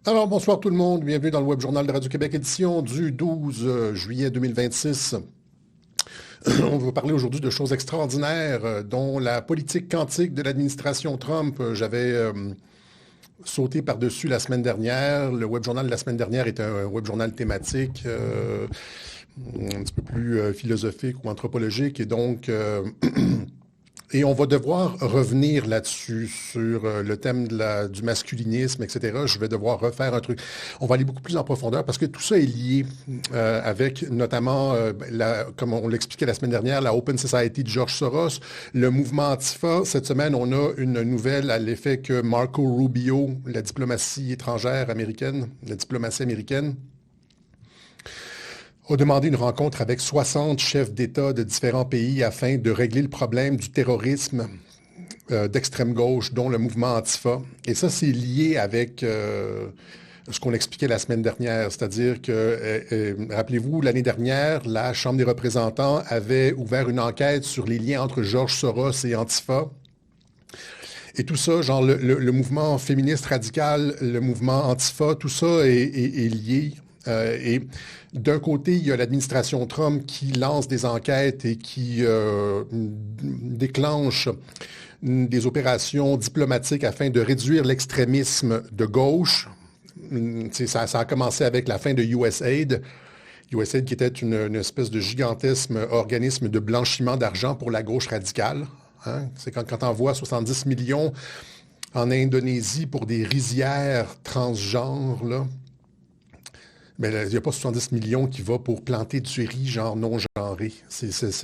Alors, bonsoir tout le monde. Bienvenue dans le Web Journal de Radio-Québec, édition du 12 juillet 2026. On va parler aujourd'hui de choses extraordinaires, dont la politique quantique de l'administration Trump. J'avais sauté par-dessus la semaine dernière. Le Web Journal de la semaine dernière était un Web Journal thématique, un petit peu plus philosophique ou anthropologique. Et donc, et on va devoir revenir là-dessus, sur le thème du masculinisme, etc. Je vais devoir refaire un truc. On va aller beaucoup plus en profondeur parce que tout ça est lié avec notamment, comme on l'expliquait la semaine dernière, la Open Society de George Soros, le mouvement Antifa. Cette semaine, on a une nouvelle à l'effet que Marco Rubio, la diplomatie étrangère américaine, la diplomatie américaine, a demandé une rencontre avec 60 chefs d'État de différents pays afin de régler le problème du terrorisme d'extrême gauche, dont le mouvement Antifa. Et ça, c'est lié avec ce qu'on expliquait la semaine dernière, c'est-à-dire que, rappelez-vous, l'année dernière, la Chambre des représentants avait ouvert une enquête sur les liens entre George Soros et Antifa. Et tout ça, genre le mouvement féministe radical, le mouvement Antifa, tout ça est lié. Et d'un côté, il y a l'administration Trump qui lance des enquêtes et qui déclenche des opérations diplomatiques afin de réduire l'extrémisme de gauche. Ça a commencé avec la fin de USAID. USAID qui était une espèce de gigantesque organisme de blanchiment d'argent pour la gauche radicale. Hein? C'est quand on envoie 70 millions en Indonésie pour des rizières transgenres, là. Mais il n'y a pas 70 millions qui va pour planter du riz genre non-genré.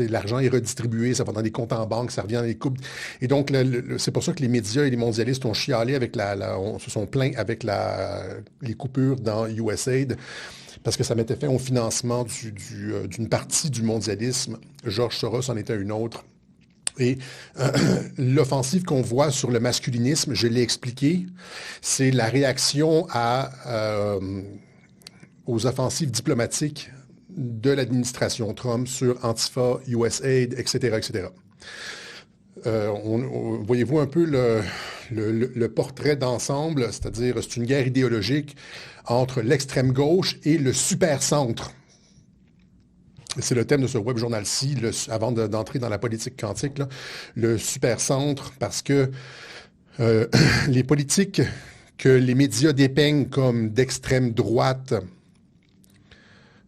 L'argent est redistribué, ça va dans des comptes en banque, ça revient dans les coupes. Et donc, c'est pour ça que les médias et les mondialistes ont chialé avec se sont plaints avec les coupures dans USAID, parce que ça mettait fin au financement d'une partie du mondialisme. George Soros en était une autre. Et l'offensive qu'on voit sur le masculinisme, je l'ai expliqué, c'est la réaction aux offensives diplomatiques de l'administration Trump sur Antifa, USAID, etc., etc. Voyez-vous un peu le portrait d'ensemble, c'est-à-dire c'est une guerre idéologique entre l'extrême gauche et le super-centre. C'est le thème de ce web journal-ci, avant d'entrer dans la politique quantique, là, le super-centre, parce que les politiques que les médias dépeignent comme d'extrême droite,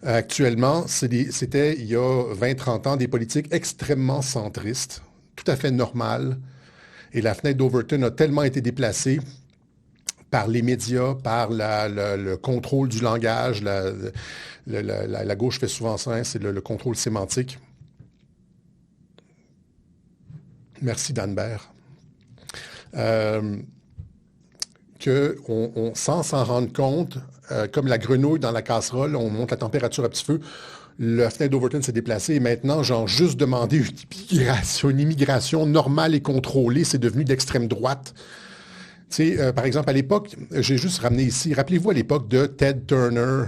actuellement, c'était, il y a 20-30 ans, des politiques extrêmement centristes, tout à fait normales. Et la fenêtre d'Overton a tellement été déplacée par les médias, par le contrôle du langage. La gauche fait souvent ça, hein, c'est le contrôle sémantique. Merci, Danbert. Sans s'en rendre compte, comme la grenouille dans la casserole, on monte la température à petit feu, la fenêtre d'Overton s'est déplacée et maintenant, genre, juste demander une immigration normale et contrôlée, c'est devenu d'extrême droite. Tu sais, par exemple, à l'époque, j'ai juste ramené ici, rappelez-vous à l'époque de Ted Turner,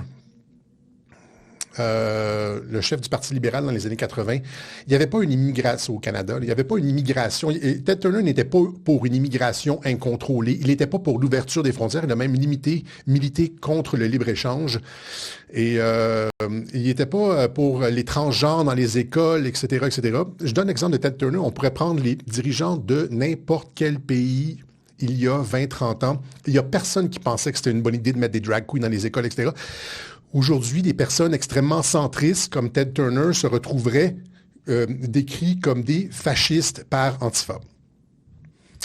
le chef du Parti libéral dans les années 80, il n'y avait pas une immigration au Canada, il n'y avait pas une immigration. Ted Turner n'était pas pour une immigration incontrôlée, il n'était pas pour l'ouverture des frontières, il a même milité contre le libre-échange. Et il n'était pas pour les transgenres dans les écoles, etc., etc. Je donne l'exemple de Ted Turner, on pourrait prendre les dirigeants de n'importe quel pays il y a 20-30 ans. Il n'y a personne qui pensait que c'était une bonne idée de mettre des drag queens dans les écoles, etc. Aujourd'hui, des personnes extrêmement centristes comme Ted Turner se retrouveraient décrits comme des fascistes par Antifa.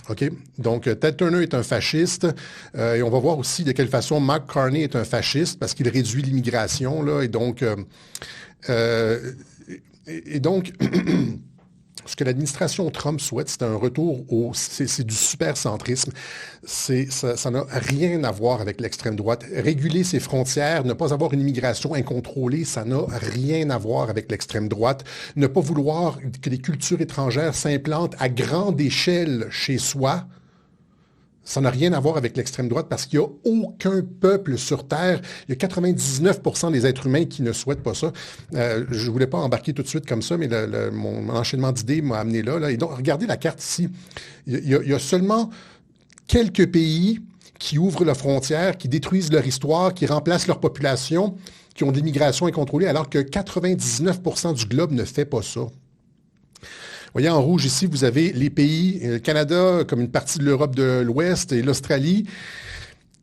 OK? Donc, Ted Turner est un fasciste et on va voir aussi de quelle façon Mark Carney est un fasciste parce qu'il réduit l'immigration, là, et donc ce que l'administration Trump souhaite, c'est un retour c'est du supercentrisme. Ça n'a rien à voir avec l'extrême droite. Réguler ses frontières, ne pas avoir une immigration incontrôlée, ça n'a rien à voir avec l'extrême droite. Ne pas vouloir que les cultures étrangères s'implantent à grande échelle chez soi, ça n'a rien à voir avec l'extrême droite parce qu'il n'y a aucun peuple sur Terre. Il y a 99% des êtres humains qui ne souhaitent pas ça. Je ne voulais pas embarquer tout de suite comme ça, mais mon enchaînement d'idées m'a amené là. Et donc, regardez la carte ici. Il y a seulement quelques pays qui ouvrent leurs frontières, qui détruisent leur histoire, qui remplacent leur population, qui ont de l'immigration incontrôlée, alors que 99% du globe ne fait pas ça. Vous voyez, en rouge ici, vous avez les pays, le Canada, comme une partie de l'Europe de l'Ouest et l'Australie,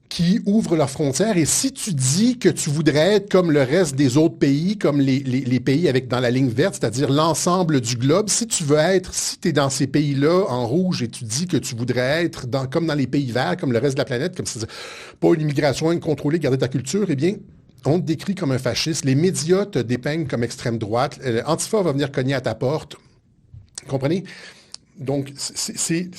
qui ouvrent leurs frontières. Et si tu dis que tu voudrais être comme le reste des autres pays, comme les pays avec dans la ligne verte, c'est-à-dire l'ensemble du globe, si tu es dans ces pays-là en rouge et tu dis que tu voudrais être comme dans les pays verts, comme le reste de la planète, comme c'est pas une immigration incontrôlée, garder ta culture, eh bien, on te décrit comme un fasciste. Les médias te dépeignent comme extrême droite. Antifa va venir cogner à ta porte. Comprenez? Donc, c'est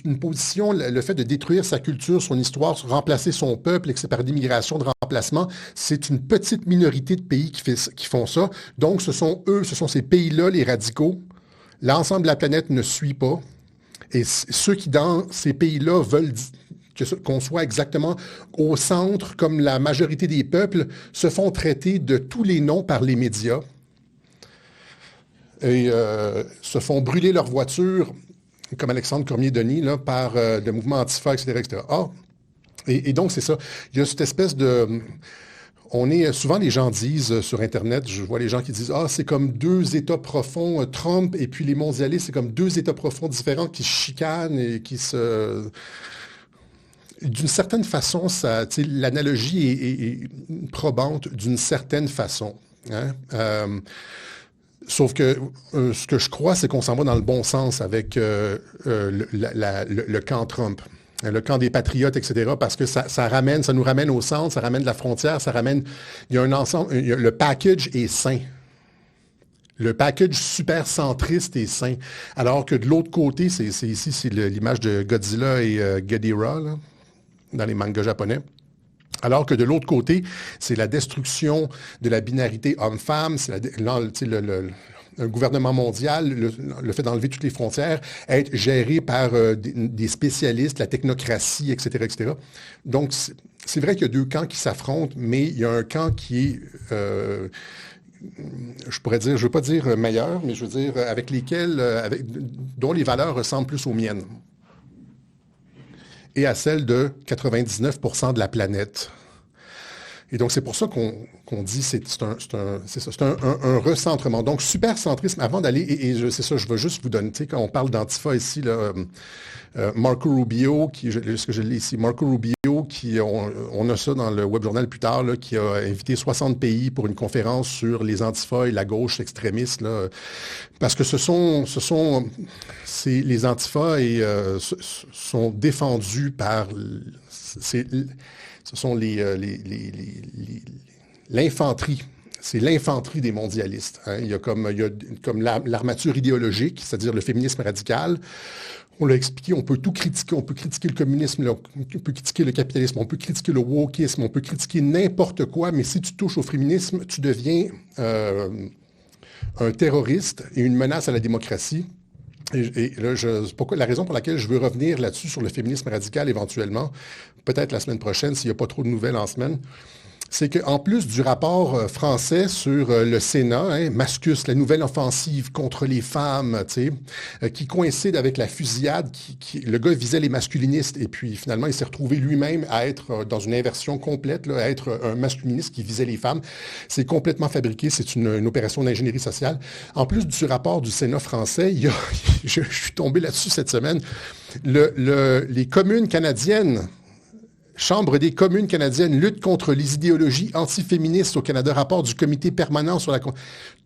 une position, le fait de détruire sa culture, son histoire, remplacer son peuple, et que c'est par l'immigration de remplacement, c'est une petite minorité de pays qui font ça. Donc, ce sont ces pays-là, les radicaux. L'ensemble de la planète ne suit pas. Et ceux qui, dans ces pays-là, veulent qu'on soit exactement au centre, comme la majorité des peuples, se font traiter de tous les noms par les médias. Et se font brûler leurs voitures, comme Alexandre Cormier-Denis, là, par le mouvement Antifa, etc., etc. Ah, et donc, c'est ça. Il y a cette espèce de... Souvent, les gens disent sur Internet, je vois les gens qui disent « Ah, c'est comme deux États profonds, Trump et puis les mondialistes, c'est comme deux États profonds différents qui se chicanent et qui se... » D'une certaine façon, l'analogie est probante d'une certaine façon. Hein? Sauf que ce que je crois, c'est qu'on s'en va dans le bon sens avec le camp Trump, le camp des patriotes, etc., parce que ça nous ramène au centre, ça ramène la frontière, il y a un ensemble, le package est sain. Le package super centriste est sain. Alors que de l'autre côté, ici, c'est l'image de Godzilla et Ghidorah, là, dans les mangas japonais. Alors que de l'autre côté, c'est la destruction de la binarité homme-femme, c'est un gouvernement mondial, le fait d'enlever toutes les frontières, être géré par des spécialistes, la technocratie, etc., etc. Donc, c'est vrai qu'il y a deux camps qui s'affrontent, mais il y a un camp qui est, je pourrais dire, je ne veux pas dire meilleur, mais je veux dire dont les valeurs ressemblent plus aux miennes et à celle de 99% de la planète. Et donc, c'est pour ça qu'on dit c'est un recentrement. Donc, supercentrisme, avant d'aller, c'est ça, je veux juste vous donner, tu sais, quand on parle d'Antifa ici, là, Marco Rubio, ce que je lis ici, Marco Rubio, on a ça dans le web journal plus tard, là, qui a invité 60 pays pour une conférence sur les Antifa et la gauche extrémiste, là, parce que les Antifa sont défendus par, ce sont l'infanterie. C'est l'infanterie des mondialistes. Hein. Il y a comme l'armature idéologique, c'est-à-dire le féminisme radical. On l'a expliqué, on peut tout critiquer. On peut critiquer le communisme, on peut critiquer le capitalisme, on peut critiquer le wokisme, on peut critiquer n'importe quoi, mais si tu touches au féminisme, tu deviens un terroriste et une menace à la démocratie. Et là, la raison pour laquelle je veux revenir là-dessus, sur le féminisme radical éventuellement, peut-être la semaine prochaine, s'il n'y a pas trop de nouvelles en semaine, c'est qu'en plus du rapport français sur le Sénat, hein, Mascus, la nouvelle offensive contre les femmes, qui coïncide avec la fusillade, le gars visait les masculinistes, et puis finalement, il s'est retrouvé lui-même à être dans une inversion complète, là, à être un masculiniste qui visait les femmes. C'est complètement fabriqué, c'est une opération d'ingénierie sociale. En plus du rapport du Sénat français, je suis tombé là-dessus cette semaine, les communes canadiennes, Chambre des communes canadiennes lutte contre les idéologies antiféministes au Canada, rapport du comité permanent sur la...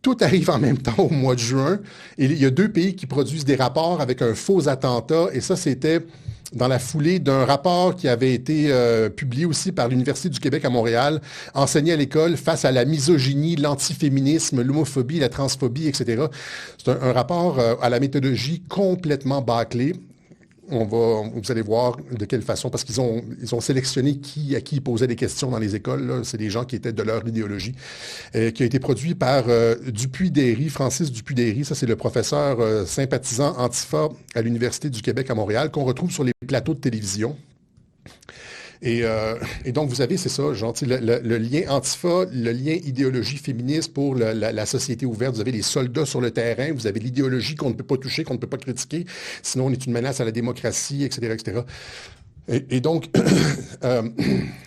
Tout arrive en même temps au mois de juin. Et il y a deux pays qui produisent des rapports avec un faux attentat. Et ça, c'était dans la foulée d'un rapport qui avait été publié aussi par l'Université du Québec à Montréal, enseigné à l'école face à la misogynie, l'antiféminisme, l'homophobie, la transphobie, etc. C'est un rapport à la méthodologie complètement bâclé. Vous allez voir de quelle façon, parce qu'ils ont sélectionné à qui ils posaient des questions dans les écoles. Là. C'est des gens qui étaient de leur idéologie, qui a été produit par Dupuis-Derry, Francis Dupuis-Derry. Ça, c'est le professeur sympathisant Antifa à l'Université du Québec à Montréal, qu'on retrouve sur les plateaux de télévision. Et donc, vous avez, c'est ça, genre, le lien Antifa, le lien idéologie féministe pour la société ouverte. Vous avez les soldats sur le terrain, vous avez l'idéologie qu'on ne peut pas toucher, qu'on ne peut pas critiquer, sinon on est une menace à la démocratie, etc., etc. Et donc,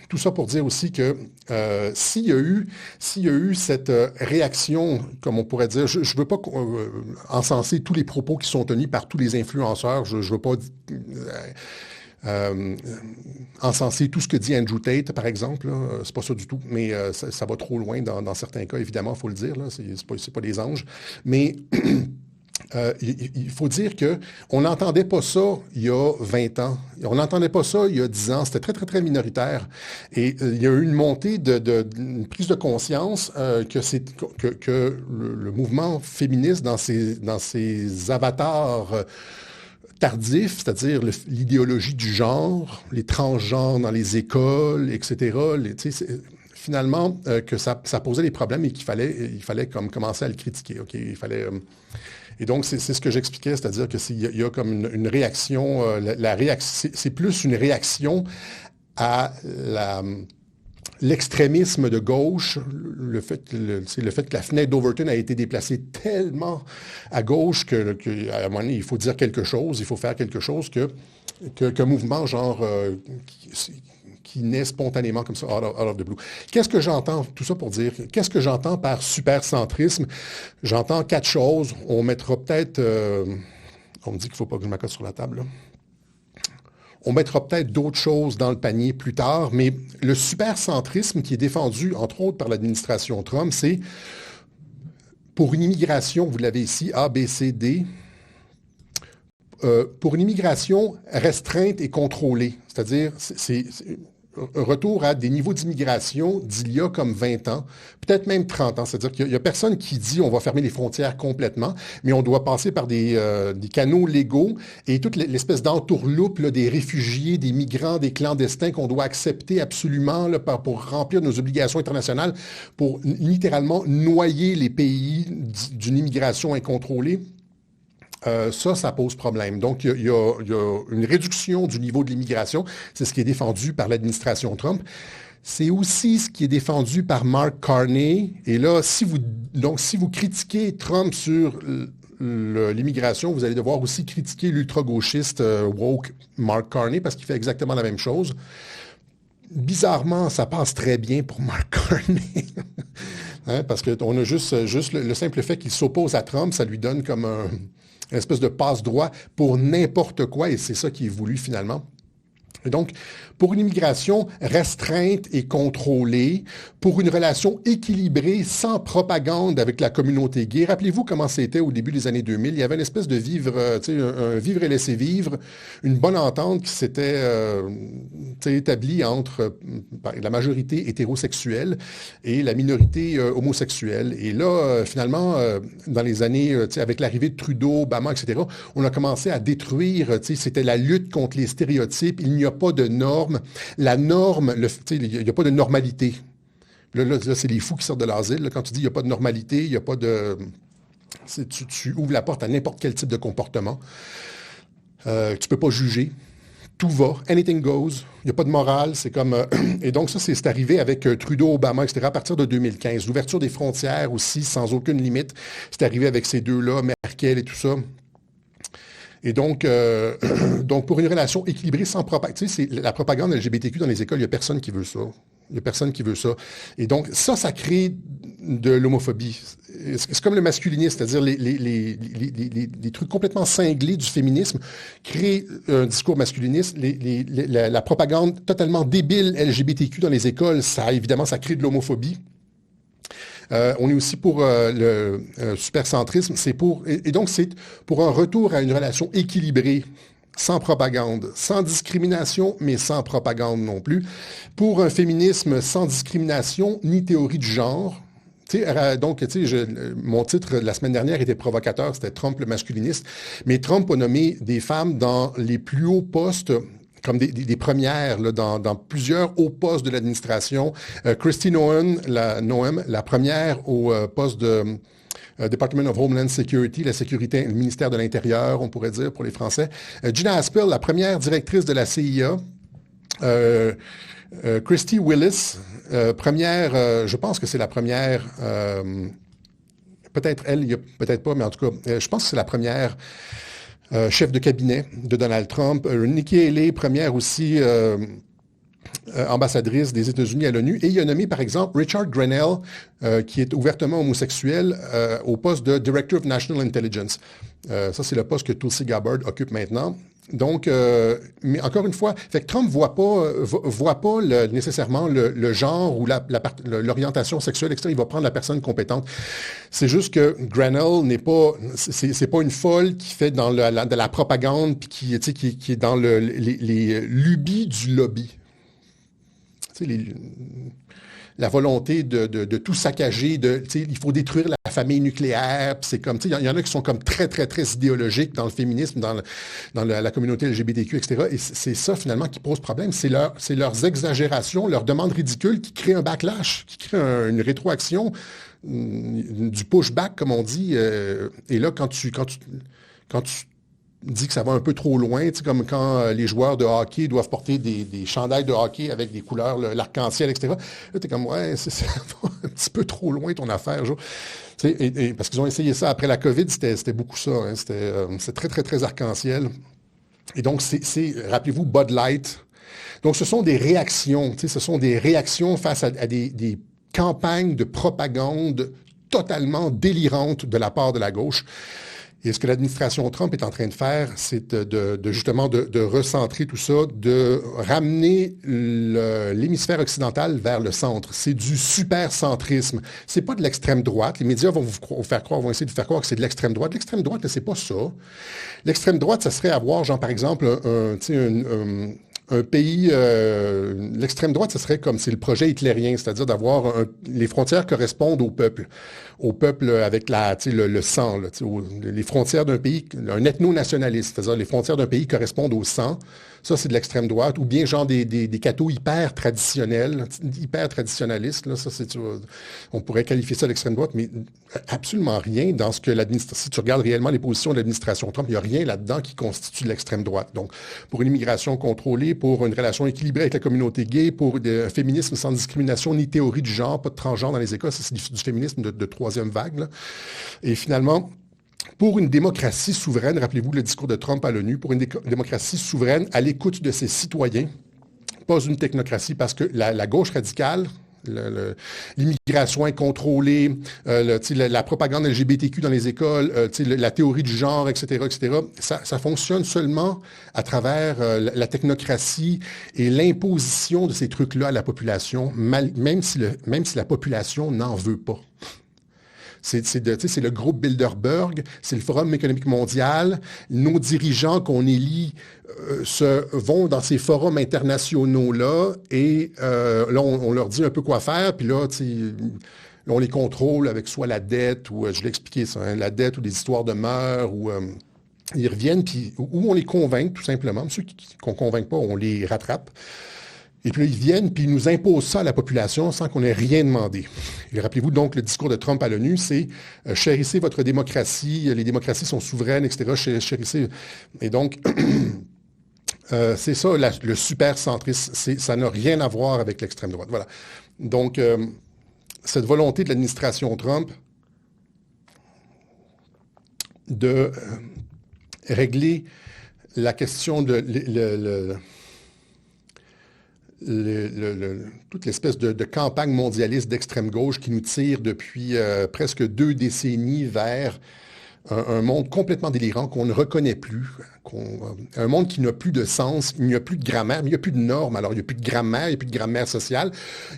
tout ça pour dire aussi que s'il y a eu cette réaction, comme on pourrait dire, je ne veux pas encenser tous les propos qui sont tenus par tous les influenceurs, je ne veux pas encenser tout ce que dit Andrew Tate, par exemple, c'est pas ça du tout, mais ça va trop loin dans certains cas, évidemment, il faut le dire, là, c'est pas des anges, mais il faut dire que on n'entendait pas ça il y a 20 ans. On n'entendait pas ça il y a 10 ans. C'était très, très, très minoritaire. Et il y a eu une montée une prise de conscience que le mouvement féministe dans ses avatars tardifs, c'est-à-dire l'idéologie du genre, les transgenres dans les écoles, etc., finalement, que ça posait des problèmes et il fallait comme commencer à le critiquer. OK? Il fallait... Et donc, c'est ce que j'expliquais, c'est-à-dire que il y a comme une réaction, c'est plus une réaction à l'extrémisme de gauche, le fait que la fenêtre d'Overton a été déplacée tellement à gauche qu'à un moment donné, il faut dire quelque chose, il faut faire quelque chose qu'un mouvement genre qui naît spontanément comme ça, out of the blue. Qu'est-ce que j'entends? Tout ça pour dire, qu'est-ce que j'entends par supercentrisme? J'entends 4 choses. On mettra peut-être... on me dit qu'il ne faut pas que je m'accote sur la table, là. On mettra peut-être d'autres choses dans le panier plus tard, mais le supercentrisme qui est défendu, entre autres, par l'administration Trump, c'est pour une immigration, vous l'avez ici, A, B, C, D, pour une immigration restreinte et contrôlée. C'est-à-dire, c'est un retour à des niveaux d'immigration d'il y a comme 20 ans, peut-être même 30 ans. C'est-à-dire qu'il n'y a personne qui dit on va fermer les frontières complètement, mais on doit passer par des canaux légaux et toute l'espèce d'entourloupe là, des réfugiés, des migrants, des clandestins qu'on doit accepter absolument là, pour remplir nos obligations internationales, pour littéralement noyer les pays d'une immigration incontrôlée. Ça pose problème. Donc, il y a une réduction du niveau de l'immigration. C'est ce qui est défendu par l'administration Trump. C'est aussi ce qui est défendu par Mark Carney. Et là, si vous critiquez Trump sur l'immigration, vous allez devoir aussi critiquer l'ultra-gauchiste woke Mark Carney parce qu'il fait exactement la même chose. Bizarrement, ça passe très bien pour Mark Carney. Hein, parce qu'on a juste le simple fait qu'il s'oppose à Trump, ça lui donne comme une espèce de passe-droit pour n'importe quoi, et c'est ça qui est voulu finalement. Et donc, pour une immigration restreinte et contrôlée, pour une relation équilibrée, sans propagande avec la communauté gay. Rappelez-vous comment c'était au début des années 2000. Il y avait une espèce de un vivre et laisser vivre, une bonne entente qui s'était établie entre la majorité hétérosexuelle et la minorité homosexuelle. Et là, finalement, dans les années, avec l'arrivée de Trudeau, Obama, etc., on a commencé à détruire, c'était la lutte contre les stéréotypes. Il n'y a pas de normes. La norme, il n'y a pas de normalité. Là, c'est les fous qui sortent de l'asile. Là, quand tu dis il n'y a pas de normalité, il n'y a pas de... Tu ouvres la porte à n'importe quel type de comportement. Tu ne peux pas juger. Tout va. Anything goes. Il n'y a pas de morale. C'est comme... et donc, ça, c'est arrivé avec Trudeau, Obama, etc. à partir de 2015. L'ouverture des frontières aussi, sans aucune limite. C'est arrivé avec ces deux-là, Merkel et tout ça. Et donc, pour une relation équilibrée sans propagande, c'est la propagande LGBTQ dans les écoles, il n'y a personne qui veut ça. Il n'y a personne qui veut ça. Et donc, ça crée de l'homophobie. C'est comme le masculinisme, c'est-à-dire les trucs complètement cinglés du féminisme créent un discours masculiniste. La propagande totalement débile LGBTQ dans les écoles, évidemment, ça crée de l'homophobie. On est aussi pour le supercentrisme. Et donc, c'est pour un retour à une relation équilibrée, sans propagande, sans discrimination, mais sans propagande non plus. Pour un féminisme sans discrimination ni théorie du genre. Mon titre la semaine dernière était provocateur, c'était Trump le masculiniste. Mais Trump a nommé des femmes dans les plus hauts postes comme des premières là, dans plusieurs hauts postes de l'administration. Kristi Noem, la première au poste de Department of Homeland Security, le ministère de l'Intérieur, on pourrait dire pour les Français. Gina Haspel, la première directrice de la CIA. Christy Willis, première, je pense que c'est la première, peut-être elle, peut-être pas, mais en tout cas, je pense que c'est la première chef de cabinet de Donald Trump. Nikki Haley, première aussi ambassadrice des États-Unis à l'ONU. Et il a nommé, par exemple, Richard Grenell, qui est ouvertement homosexuel, au poste de Director of National Intelligence. Ça, c'est le poste que Tulsi Gabbard occupe maintenant. Donc, mais encore une fois, fait que Trump voit pas nécessairement le genre ou l'orientation sexuelle, etc. Il va prendre la personne compétente. C'est juste que Grenell c'est pas une folle qui fait de la propagande puis qui est dans les lubies du lobby. Tu sais, la volonté de tout saccager, il faut détruire la famille nucléaire, c'est comme, il y en a qui sont comme très, très, très idéologiques dans le féminisme, dans la communauté LGBTQ, etc. Et c'est ça, finalement, qui pose problème. C'est leurs exagérations, leurs demandes ridicules qui créent un backlash, qui créent une rétroaction, du pushback, comme on dit. Et là, quand tu dit que ça va un peu trop loin, comme quand les joueurs de hockey doivent porter des chandails de hockey avec des couleurs, l'arc-en-ciel, etc. Là, t'es comme, ouais, ça va un petit peu trop loin ton affaire, Jo. Parce qu'ils ont essayé ça après la COVID, c'était beaucoup ça. Hein, c'était très, très, très arc-en-ciel. Et donc, rappelez-vous, Bud Light. Donc, ce sont des réactions, face à des campagnes de propagande totalement délirantes de la part de la gauche. Et ce que l'administration Trump est en train de faire, c'est justement de recentrer tout ça, de ramener l'hémisphère occidental vers le centre. C'est du super-centrisme. C'est pas de l'extrême droite. Les médias vont vont essayer de vous faire croire que c'est de l'extrême droite. L'extrême droite, c'est pas ça. L'extrême droite, ça serait avoir, genre, par exemple, un pays, l'extrême droite, ce serait comme c'est le projet hitlérien, c'est-à-dire d'avoir les frontières correspondent au peuple avec le sang, là, les frontières d'un pays, un ethno-nationaliste, c'est-à-dire les frontières d'un pays correspondent au sang. Ça, c'est de l'extrême droite, ou bien genre des cathos hyper traditionnels, hyper traditionnalistes. Là, ça, on pourrait qualifier ça d'extrême droite, mais absolument rien dans ce que l'administration. Si tu regardes réellement les positions de l'administration Trump, il n'y a rien là-dedans qui constitue de l'extrême droite. Donc, pour une immigration contrôlée, pour une relation équilibrée avec la communauté gay, pour un féminisme sans discrimination ni théorie du genre, pas de transgenre dans les écoles, ça, c'est du féminisme de troisième vague. Là. Et finalement, pour une démocratie souveraine, rappelez-vous le discours de Trump à l'ONU, pour une démocratie souveraine à l'écoute de ses citoyens, pas une technocratie, parce que la gauche radicale, l'immigration incontrôlée, la propagande LGBTQ dans les écoles, la théorie du genre, etc., ça fonctionne seulement à travers la technocratie et l'imposition de ces trucs-là à la population, même si la population n'en veut pas. C'est le groupe Bilderberg, c'est le Forum économique mondial. Nos dirigeants qu'on élit vont dans ces forums internationaux-là et là, on leur dit un peu quoi faire, puis là, on les contrôle avec soit la dette, ou je l'ai expliqué ça, hein, la dette ou des histoires de mœurs, ou ils reviennent, puis ou on les convainc tout simplement. Ceux qu'on ne convainc pas, on les rattrape. Et puis là, ils viennent, puis ils nous imposent ça à la population sans qu'on ait rien demandé. Et rappelez-vous donc, le discours de Trump à l'ONU, c'est chérissez votre démocratie, les démocraties sont souveraines, etc. Chérissez. Et donc, c'est ça, le super-centrisme. Ça n'a rien à voir avec l'extrême droite. Voilà. Donc, cette volonté de l'administration Trump de régler la question de toute l'espèce de campagne mondialiste d'extrême gauche qui nous tire depuis presque 2 décennies vers un monde complètement délirant qu'on ne reconnaît plus, un monde qui n'a plus de sens, il n'y a plus de grammaire, il n'y a plus de normes, alors il n'y a plus de grammaire, il n'y a plus de grammaire sociale.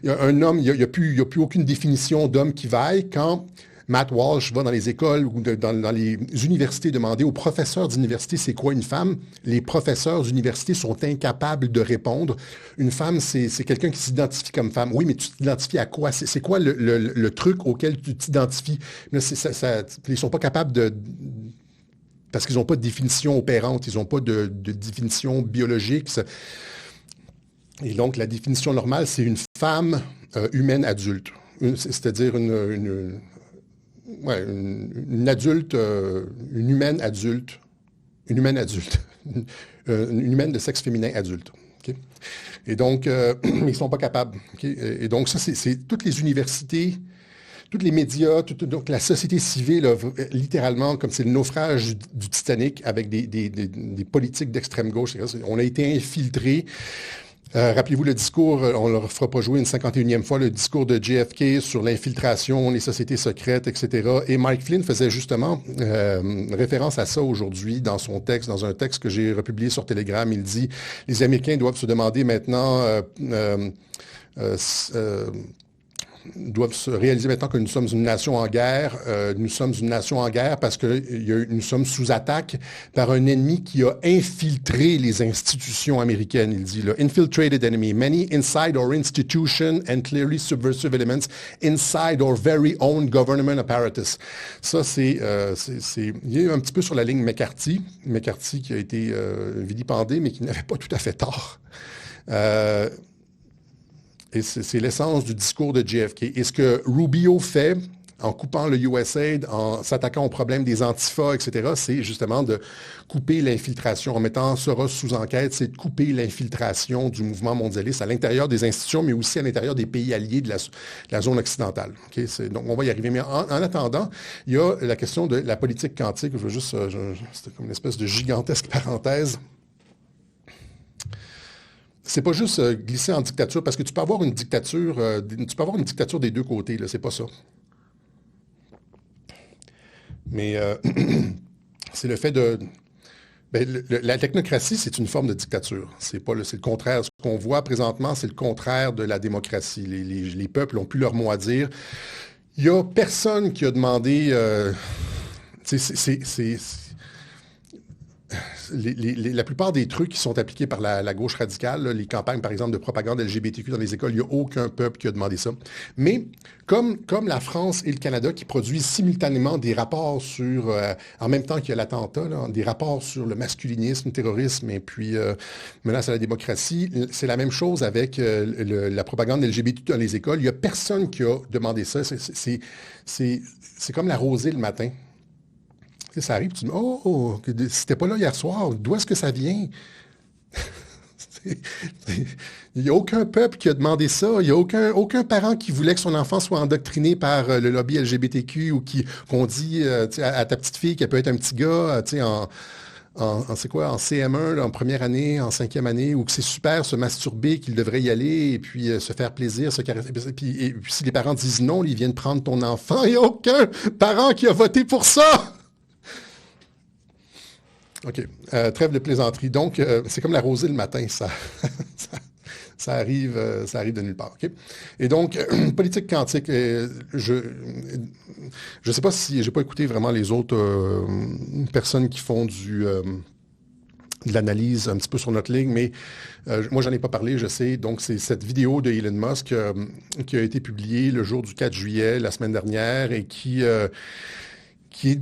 Il y a un homme, il n'y a plus aucune définition d'homme qui vaille quand Matt Walsh va dans les écoles ou dans les universités demander aux professeurs d'université c'est quoi une femme. Les professeurs d'université sont incapables de répondre. Une femme, c'est quelqu'un qui s'identifie comme femme. Oui, mais tu t'identifies à quoi? C'est quoi le truc auquel tu t'identifies? Là, ils ne sont pas capables parce qu'ils n'ont pas de définition opérante, ils n'ont pas de définition biologique. Et donc, la définition normale, c'est une femme humaine adulte. C'est-à-dire une adulte, une humaine adulte, une humaine de sexe féminin adulte. Okay? Et donc, ils ne sont pas capables. Okay? Et donc, ça, c'est toutes les universités tous les médias, donc la société civile, littéralement, comme c'est le naufrage du Titanic avec des politiques d'extrême gauche. On a été infiltrés. Rappelez-vous le discours, on ne leur fera pas jouer une 51e fois, le discours de JFK sur l'infiltration, les sociétés secrètes, etc. Et Mike Flynn faisait justement référence à ça aujourd'hui dans son texte, dans un texte que j'ai republié sur Telegram. Il dit, les Américains doivent se demander maintenant doivent se réaliser maintenant que nous sommes une nation en guerre. Nous sommes une nation en guerre parce que nous sommes sous attaque par un ennemi qui a infiltré les institutions américaines. Il dit, là, infiltrated enemy, many inside our institution and clearly subversive elements inside our very own government apparatus. Ça, il est un petit peu sur la ligne McCarthy. McCarthy qui a été vilipendé, mais qui n'avait pas tout à fait tort. Et c'est l'essence du discours de JFK. Et ce que Rubio fait en coupant le USAID, en s'attaquant au problème des antifas, etc., c'est justement de couper l'infiltration. En mettant Soros sous enquête, c'est de couper l'infiltration du mouvement mondialiste à l'intérieur des institutions, mais aussi à l'intérieur des pays alliés de la zone occidentale. Okay? Donc, on va y arriver. Mais en attendant, il y a la question de la politique quantique. Je veux juste... c'était comme une espèce de gigantesque parenthèse. C'est pas juste glisser en dictature, parce que tu peux avoir une dictature, des deux côtés, là, c'est pas ça. Mais c'est le fait de... la technocratie, c'est une forme de dictature. C'est le contraire. Ce qu'on voit présentement, c'est le contraire de la démocratie. Les peuples n'ont plus leur mot à dire. Il n'y a personne qui a demandé... la plupart des trucs qui sont appliqués par la gauche radicale, là, les campagnes, par exemple, de propagande LGBTQ dans les écoles, il n'y a aucun peuple qui a demandé ça. Mais comme la France et le Canada qui produisent simultanément des rapports sur, en même temps qu'il y a l'attentat, là, des rapports sur le masculinisme, le terrorisme et puis menace à la démocratie, c'est la même chose avec la propagande LGBT dans les écoles. Il n'y a personne qui a demandé ça. C'est comme la rosée le matin. Ça arrive, tu dis, oh, c'était pas là hier soir, d'où est-ce que ça vient? Il n'y a aucun peuple qui a demandé ça, il n'y a aucun parent qui voulait que son enfant soit endoctriné par le lobby LGBTQ ou qu'on dit à ta petite fille qu'elle peut être un petit gars, c'est quoi, en CM1, là, en première année, en 5e année, ou que c'est super se masturber, qu'il devrait y aller, et puis se faire plaisir, se caresser. Et puis si les parents disent non, ils viennent prendre ton enfant, il n'y a aucun parent qui a voté pour ça! OK. Trêve de plaisanterie. Donc, c'est comme la rosée le matin, ça arrive de nulle part. OK? Et donc, politique quantique, je ne sais pas si j'ai pas écouté vraiment les autres personnes qui font de l'analyse un petit peu sur notre ligne, mais moi, j'en ai pas parlé, je sais. Donc, c'est cette vidéo de Elon Musk qui a été publiée le jour du 4 juillet, la semaine dernière, et qui est qui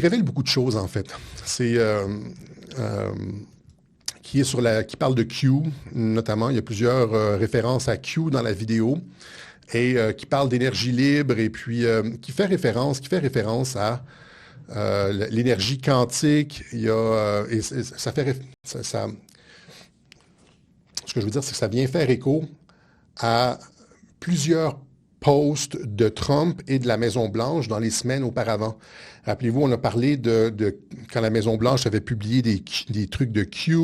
révèle beaucoup de choses, en fait. C'est qui parle de Q, notamment. Il y a plusieurs références à Q dans la vidéo, et qui parle d'énergie libre, et puis qui fait référence à l'énergie quantique. Il y a, et ça fait... ce que je veux dire, c'est que ça vient faire écho à plusieurs post de Trump et de la Maison-Blanche dans les semaines auparavant. Rappelez-vous, on a parlé de quand la Maison-Blanche avait publié des trucs de Q,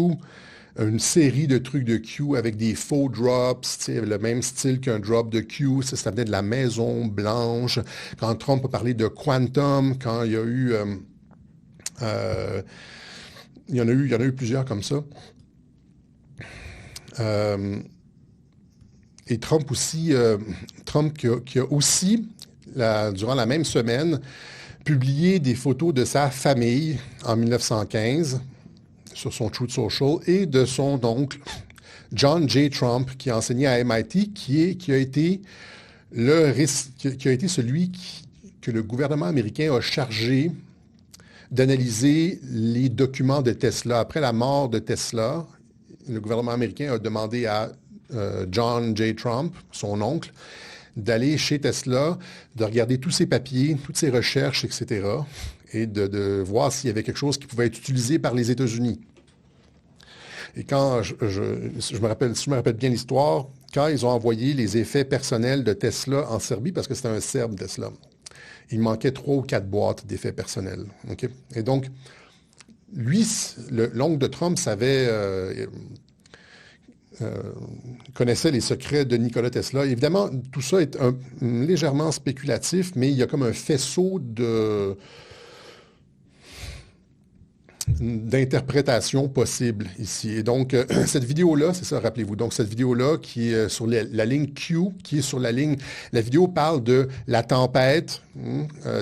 une série de trucs de Q avec des faux drops, le même style qu'un drop de Q, ça venait de la Maison-Blanche. Quand Trump a parlé de quantum, quand il y a eu... il y en a eu plusieurs comme ça. Et Trump aussi, qui a aussi, durant la même semaine, publié des photos de sa famille en 1915 sur son Truth Social et de son oncle, John J. Trump, qui a enseigné à MIT, qui a été celui que le gouvernement américain a chargé d'analyser les documents de Tesla. Après la mort de Tesla, le gouvernement américain a demandé à John J. Trump, son oncle, d'aller chez Tesla, de regarder tous ses papiers, toutes ses recherches, etc., et de voir s'il y avait quelque chose qui pouvait être utilisé par les États-Unis. Et quand si je me rappelle bien l'histoire, quand ils ont envoyé les effets personnels de Tesla en Serbie, parce que c'était un Serbe, Tesla, il manquait 3 ou 4 boîtes d'effets personnels. Okay? Et donc, lui, l'oncle de Trump connaissait les secrets de Nikola Tesla. Évidemment, tout ça est légèrement spéculatif, mais il y a comme un faisceau d'interprétation possible ici. Et donc, cette vidéo-là, c'est ça, rappelez-vous. Donc, cette vidéo-là qui est sur la ligne Q, qui est sur la ligne... La vidéo parle de la tempête,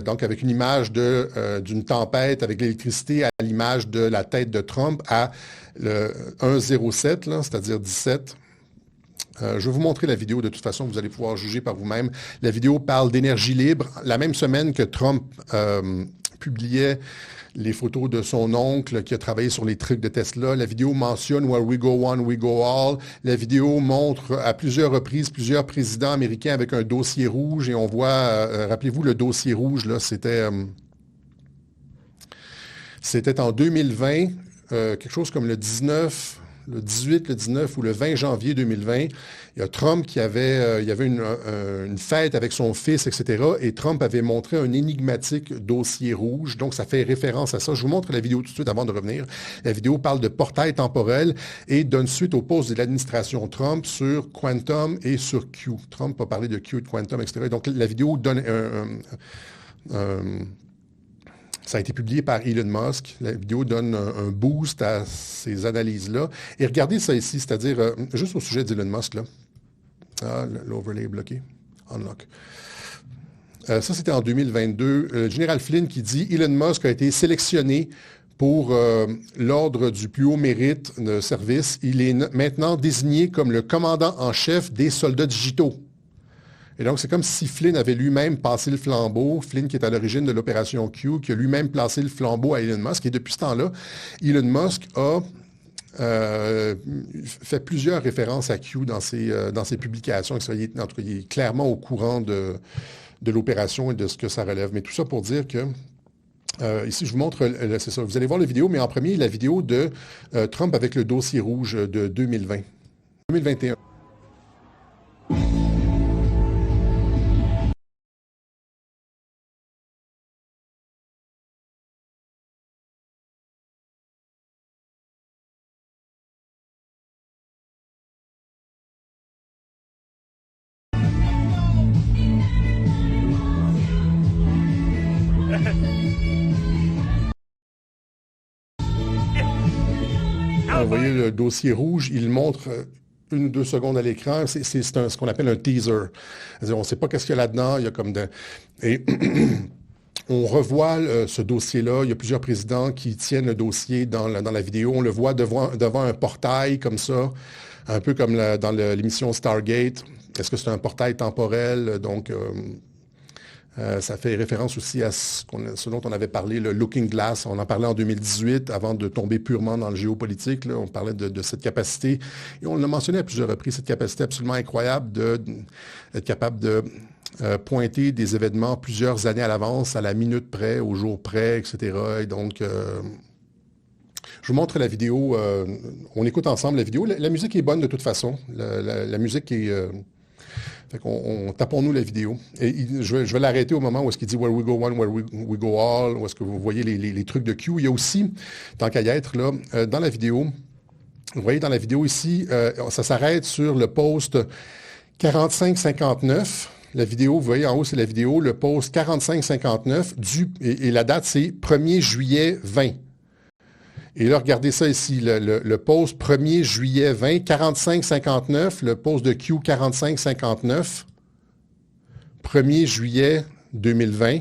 donc avec une image d'une tempête avec l'électricité à l'image de la tête de Trump à le 1,07, c'est-à-dire 17. Je vais vous montrer la vidéo de toute façon, vous allez pouvoir juger par vous-même. La vidéo parle d'énergie libre. La même semaine que Trump publiait les photos de son oncle qui a travaillé sur les trucs de Tesla. La vidéo mentionne Where we go one, we go all. La vidéo montre à plusieurs reprises plusieurs présidents américains avec un dossier rouge et on voit, rappelez-vous, le dossier rouge, là, c'était en 2020, quelque chose comme le 19... Le 18, le 19 ou le 20 janvier 2020, il y a Trump il y avait une fête avec son fils, etc. Et Trump avait montré un énigmatique dossier rouge. Donc, ça fait référence à ça. Je vous montre la vidéo tout de suite avant de revenir. La vidéo parle de portail temporel et donne suite aux posts de l'administration Trump sur Quantum et sur Q. Trump a parlé de Q et de Quantum, etc. Donc, la vidéo donne ça a été publié par Elon Musk. La vidéo donne un boost à ces analyses-là. Et regardez ça ici, c'est-à-dire, juste au sujet d'Elon Musk, là. Ah, l'overlay est bloqué. Unlock. Ça, c'était en 2022. Le général Flynn qui dit « Elon Musk a été sélectionné pour l'ordre du plus haut mérite de service. Il est maintenant désigné comme le commandant en chef des soldats digitaux. » Et donc, c'est comme si Flynn avait lui-même passé le flambeau, Flynn qui est à l'origine de l'opération Q, qui a lui-même placé le flambeau à Elon Musk. Et depuis ce temps-là, Elon Musk a fait plusieurs références à Q dans ses publications. En tout cas, il est clairement au courant de l'opération et de ce que ça relève. Mais tout ça pour dire que, ici, je vous montre, c'est ça, vous allez voir la vidéo, mais en premier, la vidéo de Trump avec le dossier rouge de 2020. 2021. Vous voyez le dossier rouge, il montre 1 ou 2 secondes à l'écran. C'est ce qu'on appelle un teaser. C'est-à-dire, on ne sait pas qu'est-ce qu'il y a là-dedans. Il y a comme Et on revoit ce dossier-là. Il y a plusieurs présidents qui tiennent le dossier dans la vidéo. On le voit devant un portail comme ça, un peu comme dans l'émission Stargate. Est-ce que c'est un portail temporel? Donc, ça fait référence aussi à ce dont on avait parlé, le Looking Glass. On en parlait en 2018, avant de tomber purement dans le géopolitique. Là, on parlait de cette capacité, et on l'a mentionné à plusieurs reprises, cette capacité absolument incroyable d'être capable de pointer des événements plusieurs années à l'avance, à la minute près, au jour près, etc. Et donc, je vous montre la vidéo. On écoute ensemble la vidéo. La musique est bonne de toute façon. La musique est... Fait qu'on tapons-nous la vidéo. Et je vais l'arrêter au moment où est-ce qu'il dit « Where we go one, where we go all », où est-ce que vous voyez les trucs de Q. Il y a aussi, tant qu'à y être, là, dans la vidéo, vous voyez dans la vidéo ici, ça s'arrête sur le post 4559. La vidéo, vous voyez en haut, c'est la vidéo, le post 4559, et la date, c'est 1er juillet 20. Et là, regardez ça ici, le post 1er juillet 20, 4559, le post de Q 4559, 1er juillet 2020.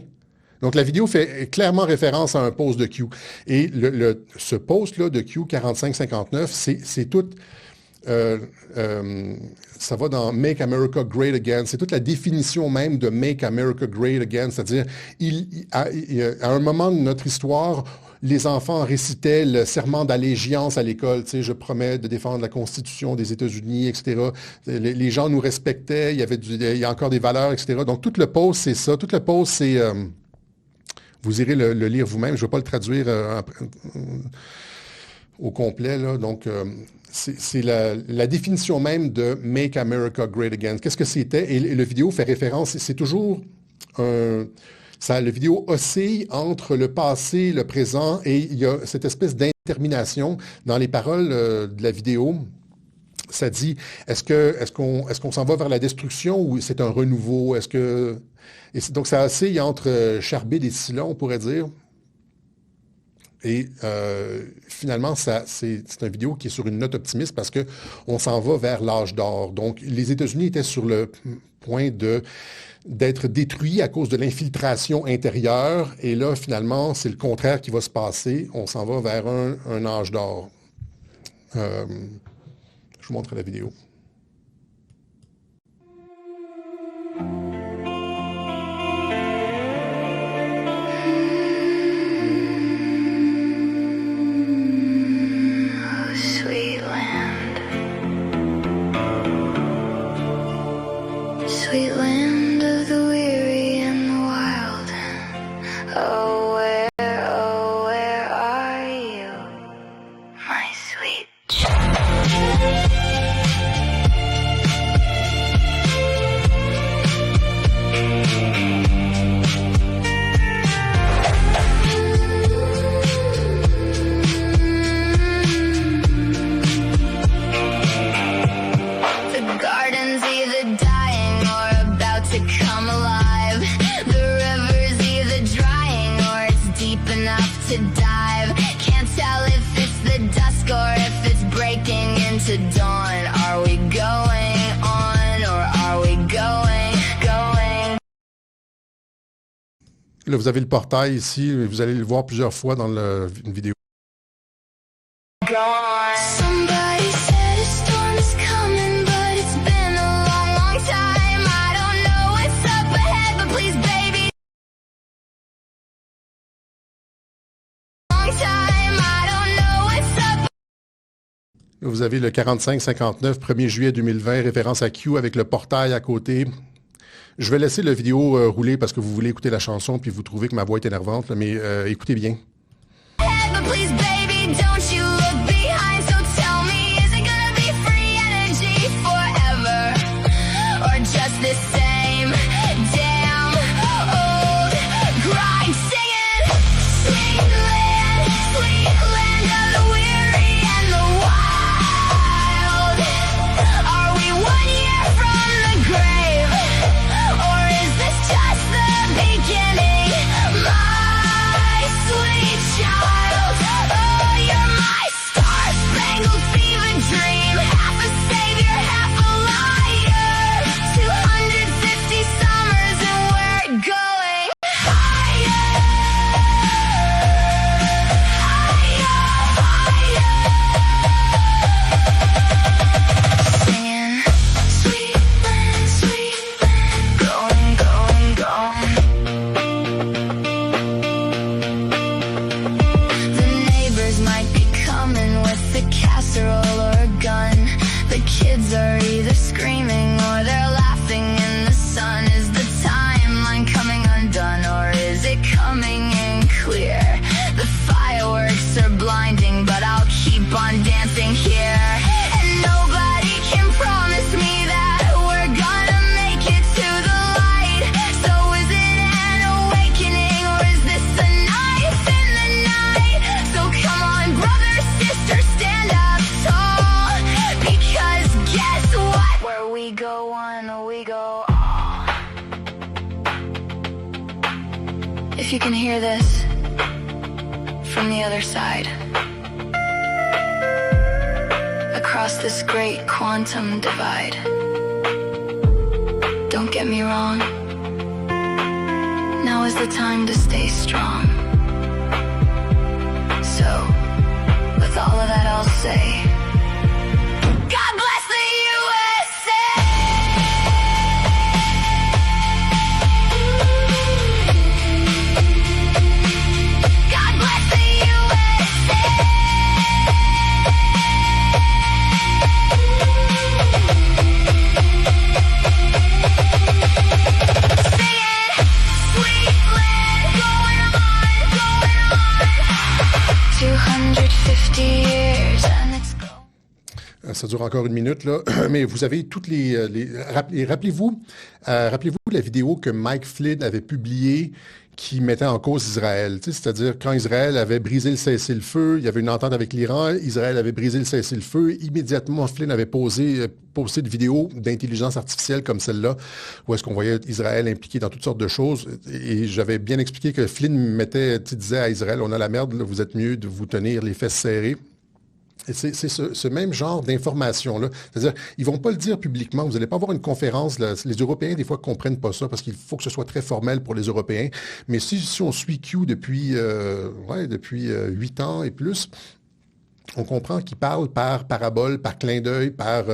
Donc, la vidéo fait clairement référence à un post de Q. Et ce post-là de Q 4559, c'est tout... ça va dans Make America Great Again. C'est toute la définition même de Make America Great Again. C'est-à-dire, à un moment de notre histoire, les enfants récitaient le serment d'allégeance à l'école. Tu sais, je promets de défendre la Constitution des États-Unis, etc. Les gens nous respectaient. Il y a encore des valeurs, etc. Donc, tout le post, c'est ça. Tout le post, c'est... vous irez le lire vous-même. Je ne vais pas le traduire. au complet, là. Donc, c'est la définition même de Make America Great Again. Qu'est-ce que c'était? Et le vidéo fait référence, c'est toujours le vidéo oscille entre le passé, le présent, et il y a cette espèce d'indétermination dans les paroles de la vidéo. Ça dit, est-ce qu'on s'en va vers la destruction ou c'est un renouveau? Donc, ça oscille entre Charbit et Scylla, on pourrait dire. Et finalement, c'est une vidéo qui est sur une note optimiste parce qu'on s'en va vers l'âge d'or. Donc, les États-Unis étaient sur le point d'être détruits à cause de l'infiltration intérieure. Et là, finalement, c'est le contraire qui va se passer. On s'en va vers un âge d'or. Je vous montre la vidéo. Sweet land of the weary and the wild. Oh, where are you, my sweet child? The garden's either dying or about to come alive. The river's either drying or it's deep enough to dive. Can't tell if it's the dusk or if it's breaking into dawn. Are we going on or are we going? Là, vous avez le portail ici. Vous allez le voir plusieurs fois dans une vidéo. Go on. Somebody said a storm's coming, but it's been a long, long time. I don't know what's up ahead, but please, baby. Long time, I don't know what's up. Vous avez le 45-59, 1er juillet 2020, référence à Q avec le portail à côté. Je vais laisser la vidéo rouler parce que vous voulez écouter la chanson puis vous trouvez que ma voix est énervante, mais écoutez bien. But please, baby, don't you look behind. So tell me, is it gonna be free energy forever, or just the same damn old grind? Singing, sweet land of the weary and the wild. Are we 1 year from the grave, or is this just the beginning? My sweet child, oh, you're my star-spangled fever dream. Half a savior, half a liar. 250 summers and we're going higher, higher. Singing, sweet land, going, going, going. The neighbors might be coming with a casserole or a gun. The kids are either screaming or they're laughing in the sun. Is the timeline coming undone or is it coming in clear? The fireworks are blinding, but I'll keep on dancing here. And nobody can promise me that we're gonna make it to the light. So is it an awakening or is this a knife in the night? So come on, brother, sister, stand up tall. Because guess what? Where we go one, we go all. If you can hear this from the other side, across this great quantum divide, don't get me wrong, now is the time to stay strong. So, with all of that I'll say, God bless the USA! God bless the USA! Singing, sweet land, going on, going on. 250 years Ça dure encore une minute, là. Mais vous avez toutes rappelez-vous la vidéo que Mike Flynn avait publiée qui mettait en cause Israël. Tu sais, c'est-à-dire, quand Israël avait brisé le cessez-le-feu, il y avait une entente avec l'Iran, Israël avait brisé le cessez-le-feu, immédiatement, Flynn avait posté une vidéo d'intelligence artificielle comme celle-là, où est-ce qu'on voyait Israël impliqué dans toutes sortes de choses. Et j'avais bien expliqué que Flynn disait à Israël, on a la merde, là, vous êtes mieux de vous tenir les fesses serrées. Et c'est ce même genre d'information-là. C'est-à-dire, ils vont pas le dire publiquement. Vous n'allez pas avoir une conférence. Là. Les Européens, des fois, comprennent pas ça parce qu'il faut que ce soit très formel pour les Européens. Mais si on suit Q depuis 8 ans et plus, on comprend qu'ils parlent par parabole, par clin d'œil, par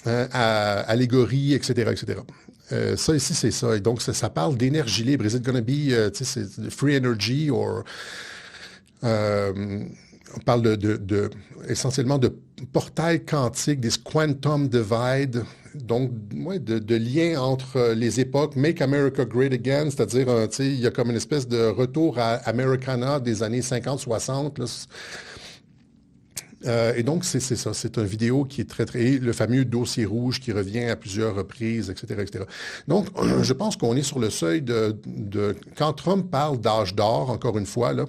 allégorie, etc., etc. Ça ici, c'est ça. Et donc, ça parle d'énergie libre. Is it going to be free energy or... on parle essentiellement de portail quantique, des quantum divide, donc de lien entre les époques, Make America Great Again, c'est-à-dire, il y a comme une espèce de retour à Americana des années 50-60. Et donc, c'est ça, c'est une vidéo qui est très, le fameux dossier rouge qui revient à plusieurs reprises, etc., etc. Donc, je pense qu'on est sur le seuil quand Trump parle d'âge d'or, encore une fois, là,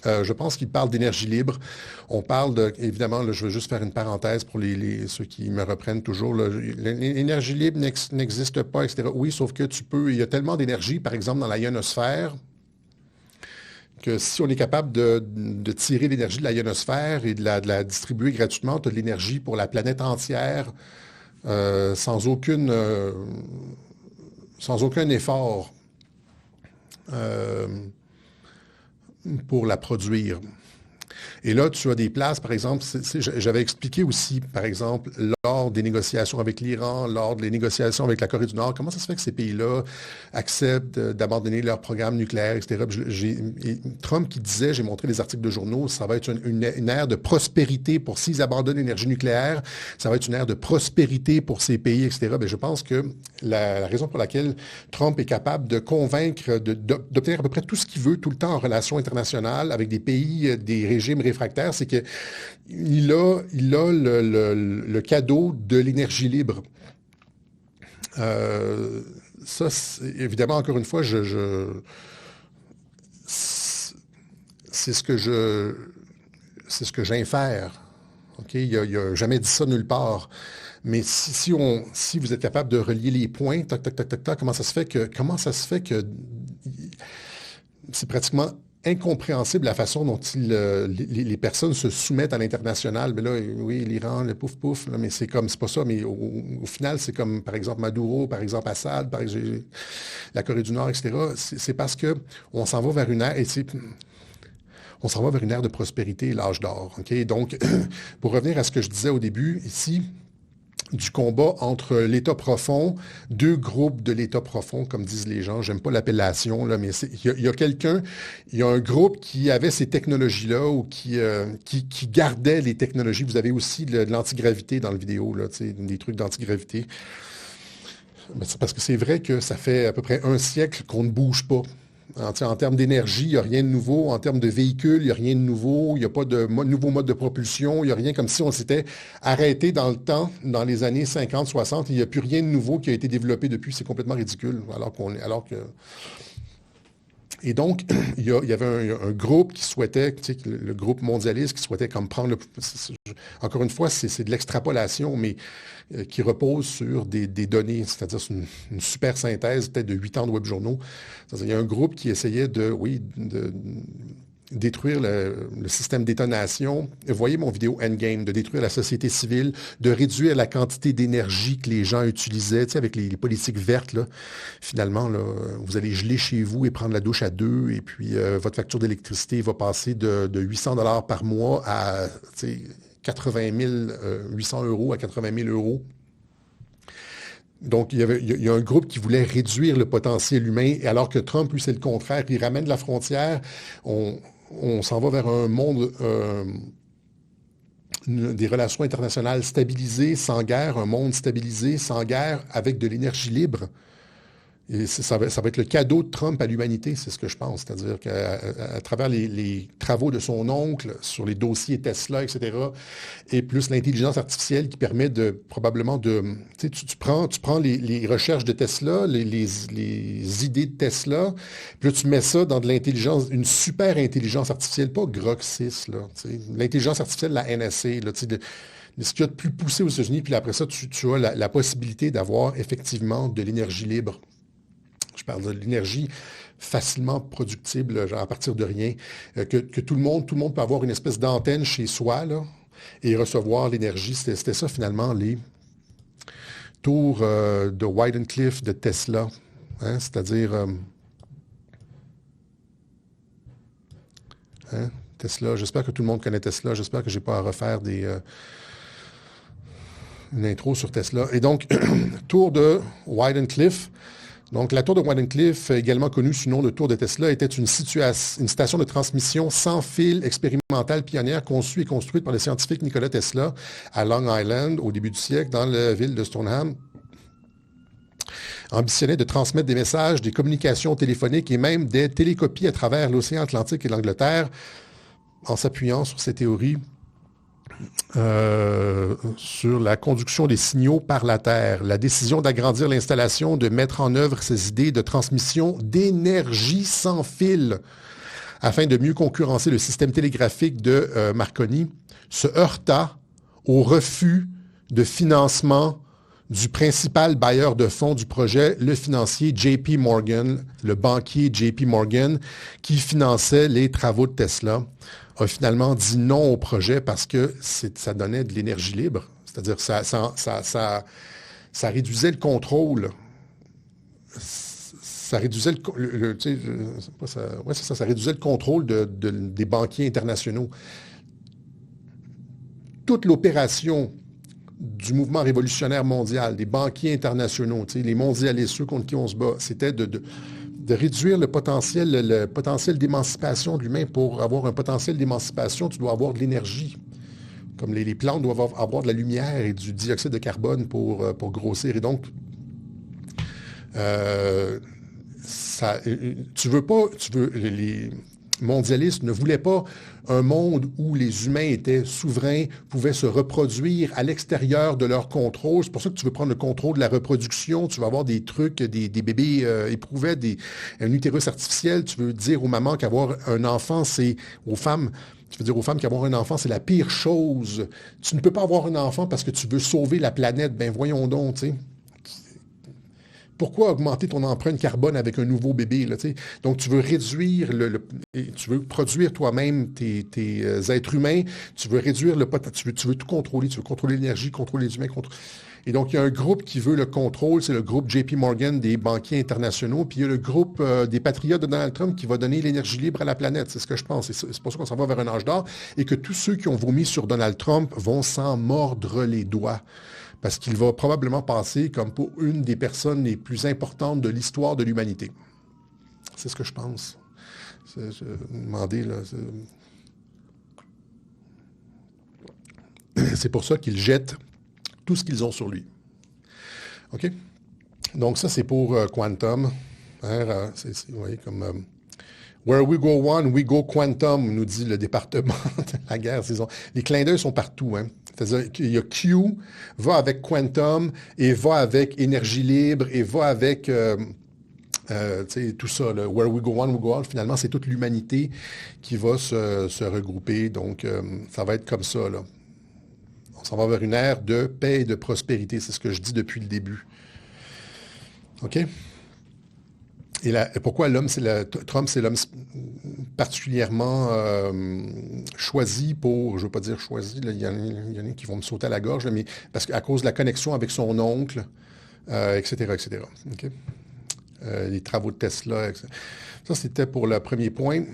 je pense qu'il parle d'énergie libre. On parle évidemment, là, je veux juste faire une parenthèse pour ceux qui me reprennent toujours. L'énergie libre n'existe pas, etc. Oui, sauf que il y a tellement d'énergie, par exemple, dans la ionosphère, que si on est capable de tirer l'énergie de la ionosphère et de la distribuer gratuitement, tu as de l'énergie pour la planète entière sans aucun effort. Pour la produire. Et là, tu as des places, par exemple, j'avais expliqué aussi, par exemple, lors des négociations avec l'Iran, lors des négociations avec la Corée du Nord, comment ça se fait que ces pays-là acceptent d'abandonner leur programme nucléaire, etc. Trump qui disait, j'ai montré les articles de journaux, ça va être une ère de prospérité pour s'ils abandonnent l'énergie nucléaire, ça va être une ère de prospérité pour ces pays, etc. Bien, je pense que la raison pour laquelle Trump est capable de convaincre, d'obtenir à peu près tout ce qu'il veut tout le temps en relations internationales avec des pays, des régimes réfractaire, c'est qu'il a le cadeau de l'énergie libre. Ça, évidemment, encore une fois, c'est ce que j'infère. Okay? Il n'a jamais dit ça nulle part. Mais si vous êtes capable de relier les points, tac, tac, tac, tac, tac, comment ça se fait que c'est pratiquement incompréhensible la façon dont les personnes se soumettent à l'international. Mais là, oui, l'Iran, le pouf-pouf, là, mais c'est pas ça. Mais au final, c'est comme, par exemple, Maduro, par exemple, Assad, par exemple, la Corée du Nord, etc. C'est parce qu'on s'en va vers une ère, on s'en va vers une ère de prospérité, l'âge d'or. Okay? Donc, pour revenir à ce que je disais au début, ici, du combat entre l'État profond, deux groupes de l'État profond, comme disent les gens. J'aime pas l'appellation, là, mais il y a un groupe qui avait ces technologies-là ou qui gardait les technologies. Vous avez aussi de l'antigravité dans la vidéo, là, des trucs d'antigravité. C'est parce que c'est vrai que ça fait à peu près un siècle qu'on ne bouge pas. En termes d'énergie, il n'y a rien de nouveau. En termes de véhicules, il n'y a rien de nouveau. Il n'y a pas de nouveau mode de propulsion. Il n'y a rien comme si on s'était arrêté dans le temps, dans les années 50, 60. Il n'y a plus rien de nouveau qui a été développé depuis. C'est complètement ridicule. Et donc, il y avait un groupe qui souhaitait, le groupe mondialiste qui souhaitait comme prendre encore une fois, c'est de l'extrapolation, mais qui repose sur des données, c'est-à-dire une super synthèse peut-être de 8 ans de webjournaux. Il y a un groupe qui essayait de détruire le système d'étonation. Voyez mon vidéo Endgame, de détruire la société civile, de réduire la quantité d'énergie que les gens utilisaient, avec les politiques vertes, là. Finalement, là, vous allez geler chez vous et prendre la douche à deux, et puis votre facture d'électricité va passer de 800 $ par mois à 800 € à 80 000 €. Donc, il y a un groupe qui voulait réduire le potentiel humain, et alors que Trump, lui, c'est le contraire. Il ramène la frontière. On s'en va vers un monde, des relations internationales stabilisées, sans guerre, un monde stabilisé, sans guerre, avec de l'énergie libre. Et ça va être le cadeau de Trump à l'humanité, c'est ce que je pense. C'est-à-dire qu'à travers les travaux de son oncle sur les dossiers Tesla, etc., et plus l'intelligence artificielle qui permet probablement de... Tu sais, tu prends les recherches de Tesla, les idées de Tesla, puis là, tu mets ça dans de l'intelligence, une super intelligence artificielle, pas Grok 6, là, tu sais, l'intelligence artificielle de la NSA, là, tu sais, ce qu'il y a de plus poussé aux États-Unis, puis après ça, tu as la possibilité d'avoir effectivement de l'énergie libre. Je parle de l'énergie facilement productible, genre à partir de rien, que tout le monde peut avoir une espèce d'antenne chez soi là, et recevoir l'énergie. C'était ça finalement les tours de Wardenclyffe de Tesla. Hein, c'est-à-dire Tesla. J'espère que tout le monde connaît Tesla. J'espère que je n'ai pas à refaire une intro sur Tesla. Et donc, tour de Wardenclyffe. Donc, la tour de Wardenclyffe, également connue sous le nom de tour de Tesla, était une station de transmission sans fil expérimentale pionnière conçue et construite par le scientifique Nikola Tesla à Long Island au début du siècle, dans la ville de Stoneham. Ambitionnait de transmettre des messages, des communications téléphoniques et même des télécopies à travers l'océan Atlantique et l'Angleterre, en s'appuyant sur ces théories sur la conduction des signaux par la Terre. La décision d'agrandir l'installation, de mettre en œuvre ces idées de transmission d'énergie sans fil afin de mieux concurrencer le système télégraphique de Marconi se heurta au refus de financement du principal bailleur de fonds du projet, le financier JP Morgan, le banquier JP Morgan, qui finançait les travaux de Tesla, a finalement dit non au projet parce que ça donnait de l'énergie libre. C'est-à-dire que ça réduisait le contrôle. Ça réduisait ça réduisait le contrôle des banquiers internationaux. Toute l'opération du mouvement révolutionnaire mondial, des banquiers internationaux, les mondialistes, ceux contre qui on se bat, c'était de réduire le potentiel d'émancipation de l'humain. Pour avoir un potentiel d'émancipation, tu dois avoir de l'énergie. Comme les plantes doivent avoir de la lumière et du dioxyde de carbone pour grossir. Et donc, les mondialistes ne voulaient pas un monde où les humains étaient souverains, pouvaient se reproduire à l'extérieur de leur contrôle. C'est pour ça que tu veux prendre le contrôle de la reproduction. Tu vas avoir des trucs, des bébés éprouvettes, un utérus artificiel. Tu veux dire aux mamans qu'avoir un enfant, tu veux dire aux femmes qu'avoir un enfant, c'est la pire chose. Tu ne peux pas avoir un enfant parce que tu veux sauver la planète. Ben voyons donc, tu sais. Pourquoi augmenter ton empreinte carbone avec un nouveau bébé? Là, donc, tu veux réduire tu veux produire toi-même tes êtres humains, tu veux réduire tu veux tout contrôler, tu veux contrôler l'énergie, contrôler les humains. Et donc, il y a un groupe qui veut le contrôle, c'est le groupe JP Morgan des banquiers internationaux, puis il y a le groupe des patriotes de Donald Trump qui va donner l'énergie libre à la planète. C'est ce que je pense. C'est pour ça qu'on s'en va vers un âge d'or et que tous ceux qui ont vomi sur Donald Trump vont s'en mordre les doigts. Parce qu'il va probablement passer comme pour une des personnes les plus importantes de l'histoire de l'humanité. C'est ce que je pense. Je demandais, là, c'est pour ça qu'ils jettent tout ce qu'ils ont sur lui. OK? Donc ça, c'est pour Quantum. Vous voyez, comme... Where we go one, we go quantum, nous dit le département de la guerre. Les clins d'œil sont partout. Hein. C'est-à-dire qu'il y a Q, va avec quantum, et va avec énergie libre, et va avec tout ça. Là. Where we go one, we go all. Finalement, c'est toute l'humanité qui va se regrouper. Donc, ça va être comme ça. Là. On s'en va vers une ère de paix et de prospérité. C'est ce que je dis depuis le début. OK? Et pourquoi Trump, c'est l'homme particulièrement choisi pour, je ne veux pas dire choisi, il y en a qui vont me sauter à la gorge, mais parce qu'à cause de la connexion avec son oncle, etc., etc. Okay? Les travaux de Tesla, etc. Ça, c'était pour le premier point.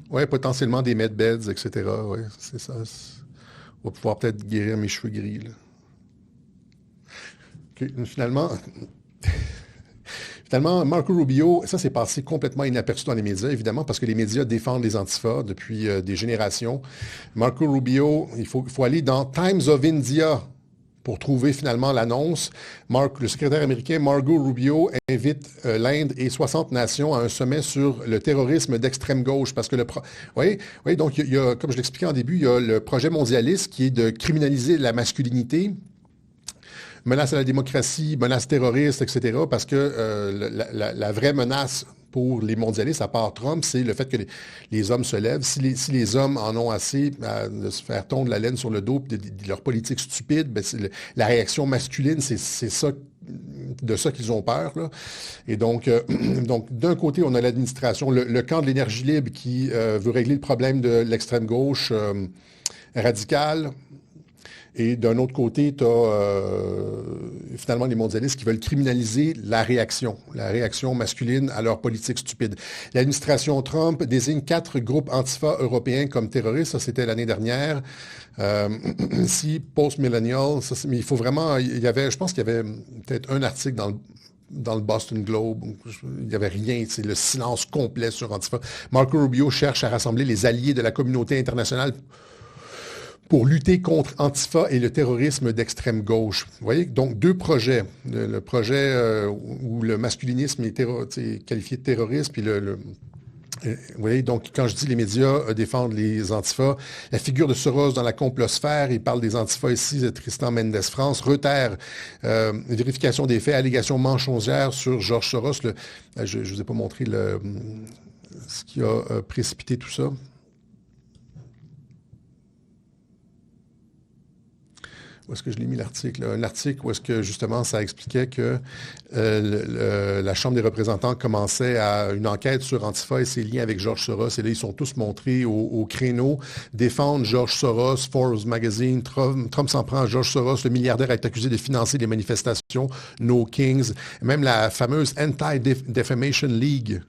Oui, potentiellement des medbeds, etc. Oui, c'est ça. On va pouvoir peut-être guérir mes cheveux gris. Là. Okay. Finalement, Marco Rubio, ça s'est passé complètement inaperçu dans les médias, évidemment, parce que les médias défendent les antifas depuis des générations. Marco Rubio, il faut aller dans Times of India, pour trouver finalement l'annonce, le secrétaire américain Marco Rubio invite l'Inde et 60 nations à un sommet sur le terrorisme d'extrême gauche. Parce que oui, donc il y a, comme je l'expliquais en début, il y a le projet mondialiste qui est de criminaliser la masculinité, menace à la démocratie, menace terroriste, etc. Parce que la vraie menace pour les mondialistes, à part Trump, c'est le fait que les hommes se lèvent. Si les hommes en ont assez de se faire tondre la laine sur le dos de leur politique stupide, ben la réaction masculine, c'est ça, de ça qu'ils ont peur, là. Et donc d'un côté, on a l'administration, le camp de l'énergie libre qui veut régler le problème de l'extrême gauche radicale. Et d'un autre côté, tu as finalement les mondialistes qui veulent criminaliser la réaction masculine à leur politique stupide. L'administration Trump désigne 4 groupes antifa européens comme terroristes. Ça, c'était l'année dernière. Ici, post-millennial, mais il faut vraiment... je pense qu'il y avait peut-être un article dans le Boston Globe, il n'y avait rien, c'est le silence complet sur Antifa. Marco Rubio cherche à rassembler les alliés de la communauté internationale pour lutter contre Antifa et le terrorisme d'extrême gauche. Vous voyez, donc 2 projets. Le projet où le masculinisme est qualifié de terroriste, puis vous voyez, donc quand je dis les médias défendent les Antifa, la figure de Soros dans la complosphère, il parle des Antifa ici, Tristan Mendes France, Reuters, vérification des faits, allégations mensongères sur George Soros. Je ne vous ai pas montré ce qui a précipité tout ça. Où est-ce que je l'ai mis l'article? Un article où est-ce que justement ça expliquait que la Chambre des représentants commençait une enquête sur Antifa et ses liens avec George Soros. Et là, ils sont tous montrés au créneau, défendre George Soros, Forbes Magazine, Trump s'en prend à George Soros, le milliardaire est accusé de financer des manifestations, No Kings, même la fameuse Anti-Defamation League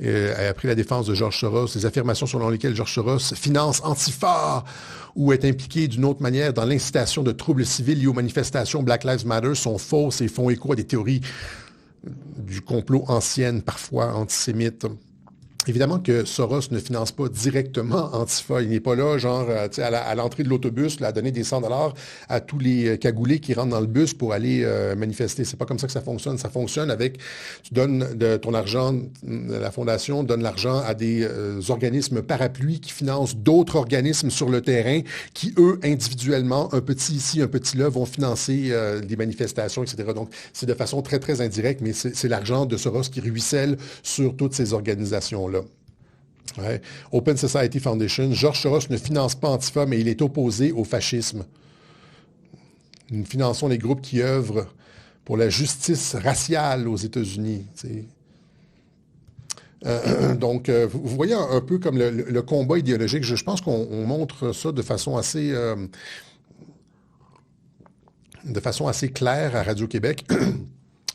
a pris la défense de George Soros, les affirmations selon lesquelles George Soros finance Antifa ou est impliqué d'une autre manière dans l'incitation de troubles civils liés aux manifestations Black Lives Matter sont fausses et font écho à des théories du complot anciennes, parfois antisémites. Évidemment que Soros ne finance pas directement Antifa. Il n'est pas là, genre, à l'entrée de l'autobus, à donner des $100 à tous les cagoulés qui rentrent dans le bus pour aller manifester. C'est pas comme ça que ça fonctionne. Ça fonctionne avec, tu donnes ton argent, la fondation donne l'argent à des organismes parapluies qui financent d'autres organismes sur le terrain qui, eux, individuellement, un petit ici, un petit là, vont financer des manifestations, etc. Donc, c'est de façon très, très indirecte, mais c'est l'argent de Soros qui ruisselle sur toutes ces organisations-là. Ouais. Open Society Foundation. George Soros ne finance pas Antifa, mais il est opposé au fascisme. Nous finançons les groupes qui œuvrent pour la justice raciale aux États-Unis. Donc, vous voyez un peu comme le combat idéologique. Je pense qu'on montre ça de façon assez claire à Radio-Québec.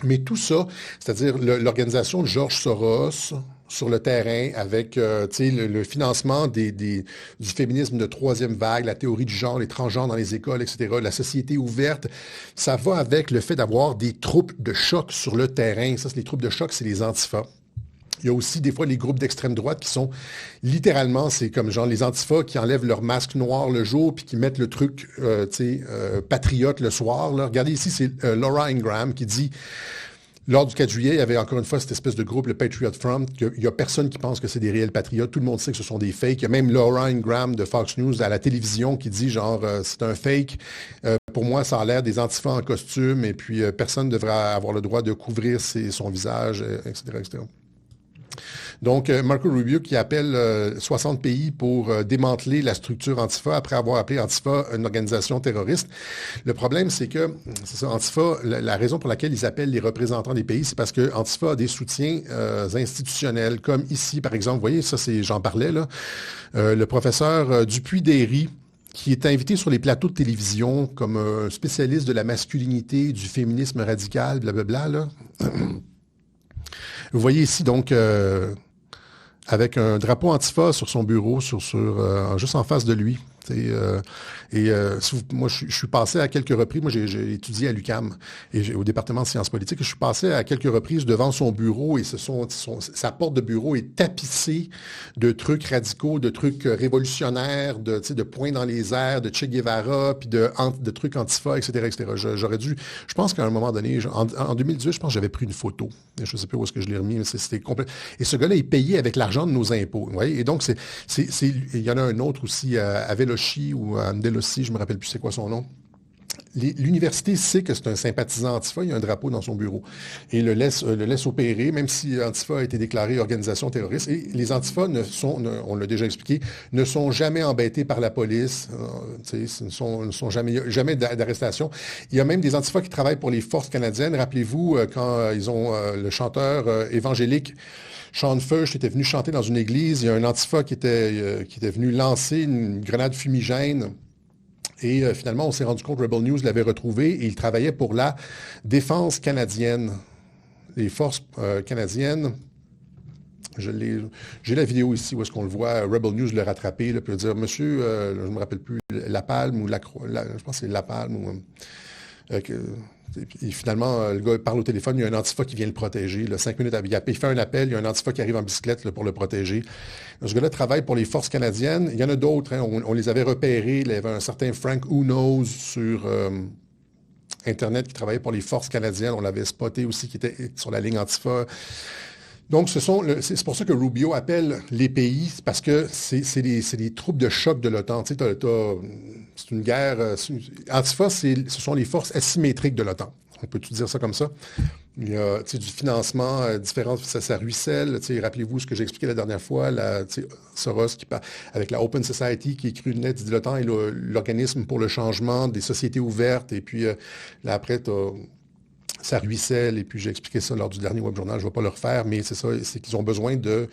Mais tout ça, c'est-à-dire l'organisation de George Soros sur le terrain avec le financement du féminisme de 3e vague, la théorie du genre, les transgenres dans les écoles, etc., la société ouverte, ça va avec le fait d'avoir des troupes de choc sur le terrain. Ça, les troupes de choc, c'est les antifas. Il y a aussi des fois les groupes d'extrême droite qui sont littéralement, c'est comme genre les antifas qui enlèvent leur masque noir le jour puis qui mettent le truc patriote le soir. Là. Regardez ici, c'est Laura Ingraham qui dit, lors du 4 juillet, il y avait encore une fois cette espèce de groupe, le Patriot Front, qu'il n'y a personne qui pense que c'est des réels patriotes. Tout le monde sait que ce sont des fakes. Il y a même Laura Ingraham de Fox News à la télévision qui dit genre c'est un fake. Pour moi, ça a l'air des antifas en costume et puis personne ne devrait avoir le droit de couvrir son visage, etc., etc. Donc, Marco Rubio qui appelle 60 pays pour démanteler la structure Antifa après avoir appelé Antifa une organisation terroriste. Le problème, c'est que, c'est ça, Antifa, la raison pour laquelle ils appellent les représentants des pays, c'est parce que Antifa a des soutiens institutionnels, comme ici, par exemple. Vous voyez, ça, j'en parlais, là. Le professeur Dupuis-Derry, qui est invité sur les plateaux de télévision comme un spécialiste de la masculinité, du féminisme radical, blablabla, là. Vous voyez ici, donc, avec un drapeau Antifa sur son bureau, juste en face de lui. Moi, je suis passé à quelques reprises. Moi, j'ai étudié à l'UQAM et au département de sciences politiques. Je suis passé à quelques reprises devant son bureau et sa porte de bureau est tapissée de trucs radicaux, de trucs révolutionnaires, de points dans les airs, de Che Guevara, puis de trucs antifa, etc., etc. Je pense qu'à un moment donné, en 2018, je pense que j'avais pris une photo. Je ne sais pas où est-ce que je l'ai remis, mais c'était complet. Et ce gars-là est payé avec l'argent de nos impôts. Vous voyez? Et donc, il y en a un autre aussi à Veloci ou à Andelossi, je ne me rappelle plus c'est quoi son nom. L'université sait que c'est un sympathisant Antifa, il y a un drapeau dans son bureau. Et le laisse opérer, même si Antifa a été déclarée organisation terroriste. Et les Antifa on l'a déjà expliqué, ne sont jamais embêtés par la police. Ne sont jamais d'arrestation. Il y a même des Antifa qui travaillent pour les forces canadiennes. Rappelez-vous, quand ils ont le chanteur évangélique Sean Feucht était venu chanter dans une église, il y a un Antifa qui était venu lancer une grenade fumigène. Et finalement, on s'est rendu compte, Rebel News l'avait retrouvé et il travaillait pour la défense canadienne, les forces canadiennes. J'ai la vidéo ici où est-ce qu'on le voit, Rebel News le rattraper, là, puis dire, monsieur, je ne me rappelle plus, La Palme ou je pense que c'est La Palme. Et finalement, le gars parle au téléphone, il y a un Antifa qui vient le protéger. Là, 5 minutes après, il fait un appel, il y a un Antifa qui arrive en bicyclette là, pour le protéger. Ce gars-là travaille pour les forces canadiennes. Il y en a d'autres, hein, on les avait repérés. Il y avait un certain Frank Who Knows sur Internet qui travaillait pour les forces canadiennes. On l'avait spoté aussi, qui était sur la ligne Antifa. Donc, c'est pour ça que Rubio appelle les pays, parce que c'est des troupes de choc de l'OTAN. Tu sais, c'est une guerre. Antifa, ce sont les forces asymétriques de l'OTAN. On peut tout dire ça comme ça. Il y a du financement différent, ça ruisselle. Rappelez-vous ce que j'ai expliqué la dernière fois, Soros qui parle avec la Open Society qui écrit une lettre de l'OTAN et l'organisme pour le changement des sociétés ouvertes. Et puis là, après, ça ruisselle, et puis j'ai expliqué ça lors du dernier web journal, je ne vais pas le refaire, mais c'est ça, c'est qu'ils ont besoin de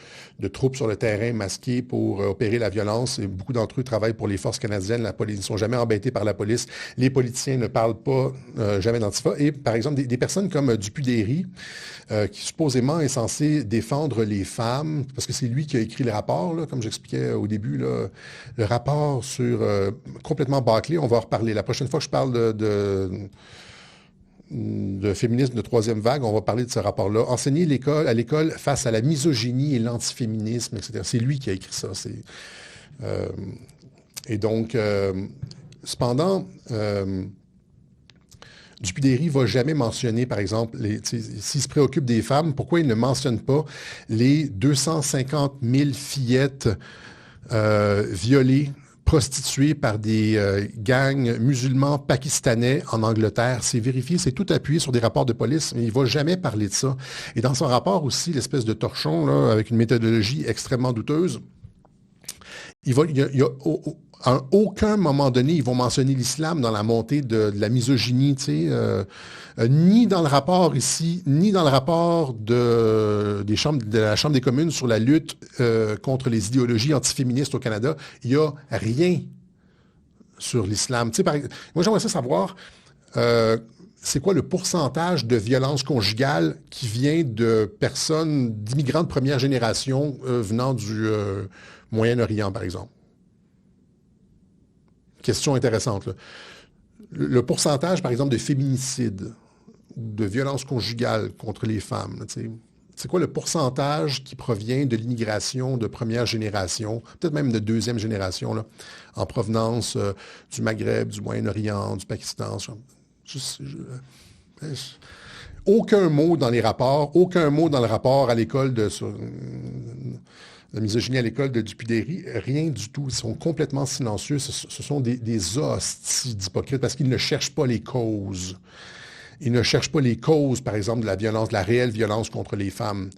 troupes sur le terrain masquées pour opérer la violence, et beaucoup d'entre eux travaillent pour les forces canadiennes, ils ne sont jamais embêtés par la police, les politiciens ne parlent pas jamais d'Antifa, et par exemple, des personnes comme Dupuy-Derry, qui supposément est censé défendre les femmes, parce que c'est lui qui a écrit le rapport, là, comme j'expliquais au début, là, le rapport sur complètement bâclé, on va en reparler. La prochaine fois que je parle de féminisme de troisième vague, on va parler de ce rapport-là. Enseigner à l'école face à la misogynie et l'antiféminisme, etc. C'est lui qui a écrit ça. Et donc, cependant, Dupuy-Derry ne va jamais mentionner, par exemple, s'il se préoccupe des femmes, pourquoi il ne mentionne pas les 250 000 fillettes violées, prostituées par des gangs musulmans pakistanais en Angleterre. C'est vérifié, c'est tout appuyé sur des rapports de police, mais il ne va jamais parler de ça. Et dans son rapport aussi, l'espèce de torchon, là, avec une méthodologie extrêmement douteuse, à aucun moment donné, ils vont mentionner l'islam dans la montée de la misogynie, tu sais, ni dans le rapport ici, ni dans le rapport de la Chambre des communes sur la lutte contre les idéologies antiféministes au Canada. Il n'y a rien sur l'islam. Tu sais, moi, j'aimerais ça savoir, c'est quoi le pourcentage de violence conjugale qui vient de personnes, d'immigrants de première génération venant du Moyen-Orient, par exemple. Question intéressante, là. Le pourcentage, par exemple, de féminicide ou de violence conjugale contre les femmes, là, c'est quoi le pourcentage qui provient de l'immigration de première génération, peut-être même de deuxième génération, là, en provenance du Maghreb, du Moyen-Orient, du Pakistan? Aucun mot dans les rapports, aucun mot dans le rapport à l'école sur la misogynie à l'école de Dupuy-Derry, rien du tout. Ils sont complètement silencieux. Ce sont des hosties d'hypocrites parce qu'ils ne cherchent pas les causes. Ils ne cherchent pas les causes, par exemple, de la violence, de la réelle violence contre les femmes.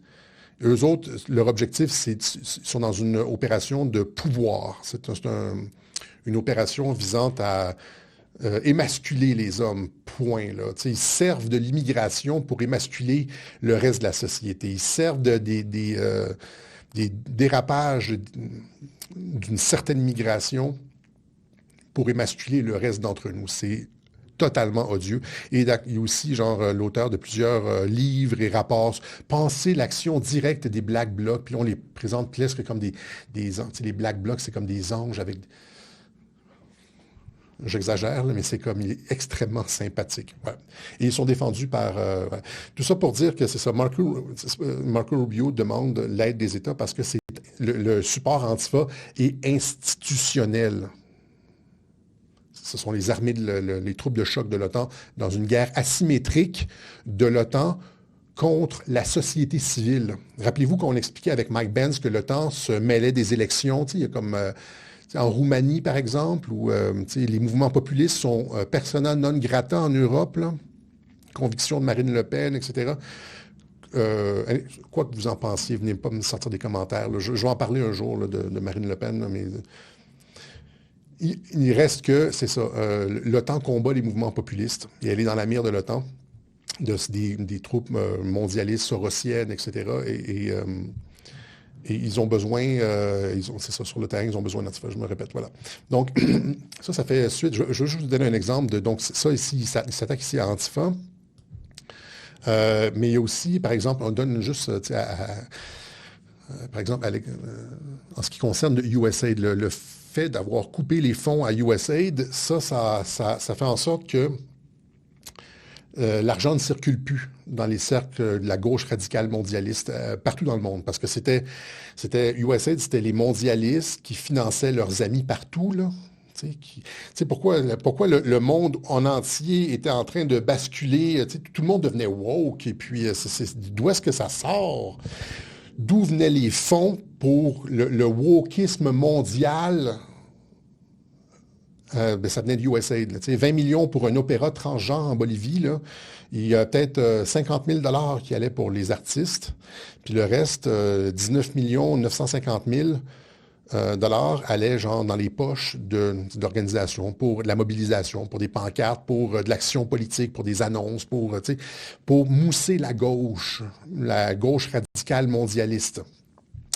Eux autres, leur objectif, ils sont dans une opération de pouvoir. C'est une opération visant à émasculer les hommes, point. Là. Ils servent de l'immigration pour émasculer le reste de la société. Ils servent des dérapages d'une certaine migration pour émasculer le reste d'entre nous. C'est totalement odieux. Et il y a aussi, l'auteur de plusieurs livres et rapports, penser l'action directe des Black Blocs, puis on les présente presque comme les Black Blocs, c'est comme des anges avec... J'exagère, là, mais c'est comme, il est extrêmement sympathique. Ouais. Et ils sont défendus par... ouais. Tout ça pour dire que c'est ça. Marco Rubio demande l'aide des États parce que c'est le support Antifa est institutionnel. Ce sont les armées, les troupes de choc de l'OTAN dans une guerre asymétrique de l'OTAN contre la société civile. Rappelez-vous qu'on expliquait avec Mike Pence que l'OTAN se mêlait des élections. Il y a comme en Roumanie, par exemple, où les mouvements populistes sont persona non grata en Europe, là. Conviction de Marine Le Pen, etc. Quoi que vous en pensiez, venez pas me sortir des commentaires. Là. Je vais en parler un jour là, de Marine Le Pen, là, mais il reste que, c'est ça, l'OTAN combat les mouvements populistes et elle est dans la mire de l'OTAN, des troupes mondialistes, sorosiennes, etc. Et ils ont besoin, c'est ça, sur le terrain, ils ont besoin d'Antifa, je me répète, voilà. Donc, ça fait suite, je vais juste vous donner un exemple de, donc ça ici, il s'attaque ici à Antifa, mais il y a aussi, par exemple, on donne juste, par exemple, en ce qui concerne le USAID, le fait d'avoir coupé les fonds à USAID, ça fait en sorte que l'argent ne circule plus dans les cercles de la gauche radicale mondialiste partout dans le monde. Parce que USAID, c'était les mondialistes qui finançaient leurs amis partout, là. Pourquoi le monde en entier était en train de basculer, tout le monde devenait woke, et puis d'où est-ce que ça sort? D'où venaient les fonds pour le wokisme mondial? Ça venait de USAID. Là, 20 millions pour un opéra transgenre en Bolivie. Là. Il y a peut-être 50 000 $ qui allaient pour les artistes. Puis le reste, 19 950 000 $ allaient genre dans les poches d'organisations pour de la mobilisation, pour des pancartes, pour de l'action politique, pour des annonces, pour mousser la gauche radicale mondialiste.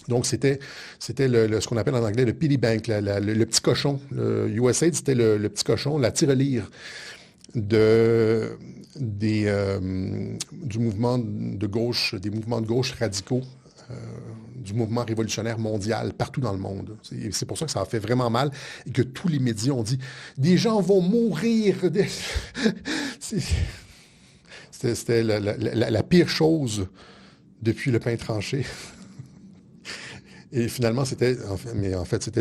Donc, c'était ce qu'on appelle en anglais le piggy bank, le petit cochon. Le USAID, c'était le petit cochon, la tirelire du mouvement de gauche, des mouvements de gauche radicaux, du mouvement révolutionnaire mondial partout dans le monde. C'est pour ça que ça a fait vraiment mal et que tous les médias ont dit « Des gens vont mourir! » C'était la pire chose depuis le pain tranché. Et finalement, c'était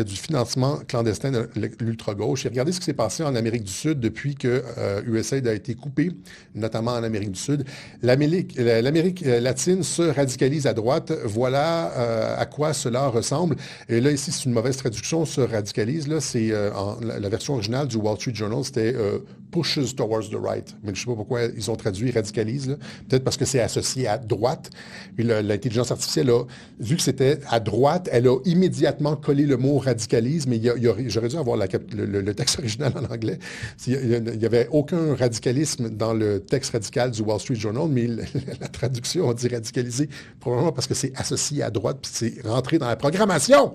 du financement clandestin de l'ultra-gauche. Et regardez ce qui s'est passé en Amérique du Sud depuis que USAID a été coupé, notamment en Amérique du Sud. L'Amérique latine se radicalise à droite. Voilà à quoi cela ressemble. Et là, ici, c'est une mauvaise traduction, se radicalise. Là, c'est la version originale du Wall Street Journal, c'était pushes towards the right. Mais je ne sais pas pourquoi ils ont traduit radicalise. Peut-être parce que c'est associé à droite. Mais l'intelligence artificielle a vu que c'était à droite. Elle a immédiatement collé le mot radicalisme, mais j'aurais dû avoir le texte original en anglais. Il n'y avait aucun radicalisme dans le texte radical du Wall Street Journal, mais la traduction, on dit radicalisé, probablement parce que c'est associé à droite, puis c'est rentré dans la programmation.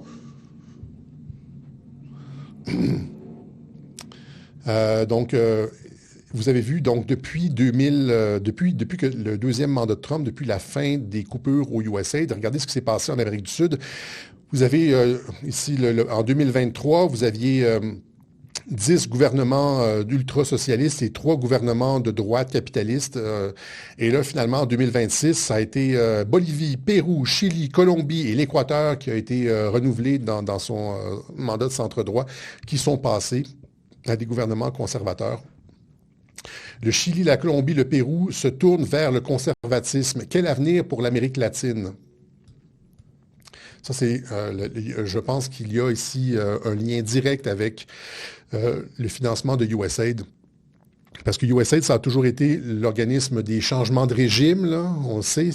Vous avez vu, donc, depuis que le deuxième mandat de Trump, depuis la fin des coupures au USAID, regardez ce qui s'est passé en Amérique du Sud. Vous avez ici, en 2023, vous aviez 10 gouvernements d'ultra-socialistes et 3 gouvernements de droite capitalistes. Et là, finalement, en 2026, ça a été Bolivie, Pérou, Chili, Colombie et l'Équateur qui a été renouvelé dans son mandat de centre-droit, qui sont passés à des gouvernements conservateurs. Le Chili, la Colombie, le Pérou se tournent vers le conservatisme. Quel avenir pour l'Amérique latine? Ça, je pense qu'il y a ici un lien direct avec le financement de USAID. Parce que USAID, ça a toujours été l'organisme des changements de régime, là. On le sait,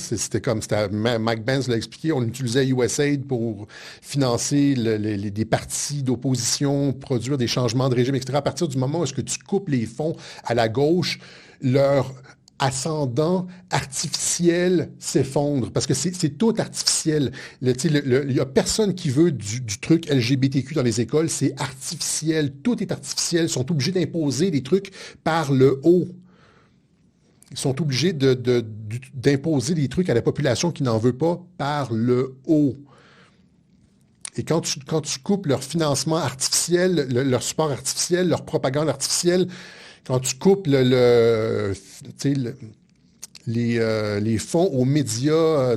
Mike Pence l'a expliqué, on utilisait USAID pour financer des partis d'opposition, produire des changements de régime, etc. À partir du moment où est-ce que tu coupes les fonds à la gauche, leur ascendant artificiel s'effondre, parce que c'est tout artificiel. Il n'y a personne qui veut du truc LGBTQ dans les écoles, c'est artificiel, tout est artificiel, ils sont obligés d'imposer des trucs par le haut. Ils sont obligés d'imposer des trucs à la population qui n'en veut pas par le haut. Et quand tu coupes leur financement artificiel, leur support artificiel, leur propagande artificielle, quand tu coupes les fonds aux médias,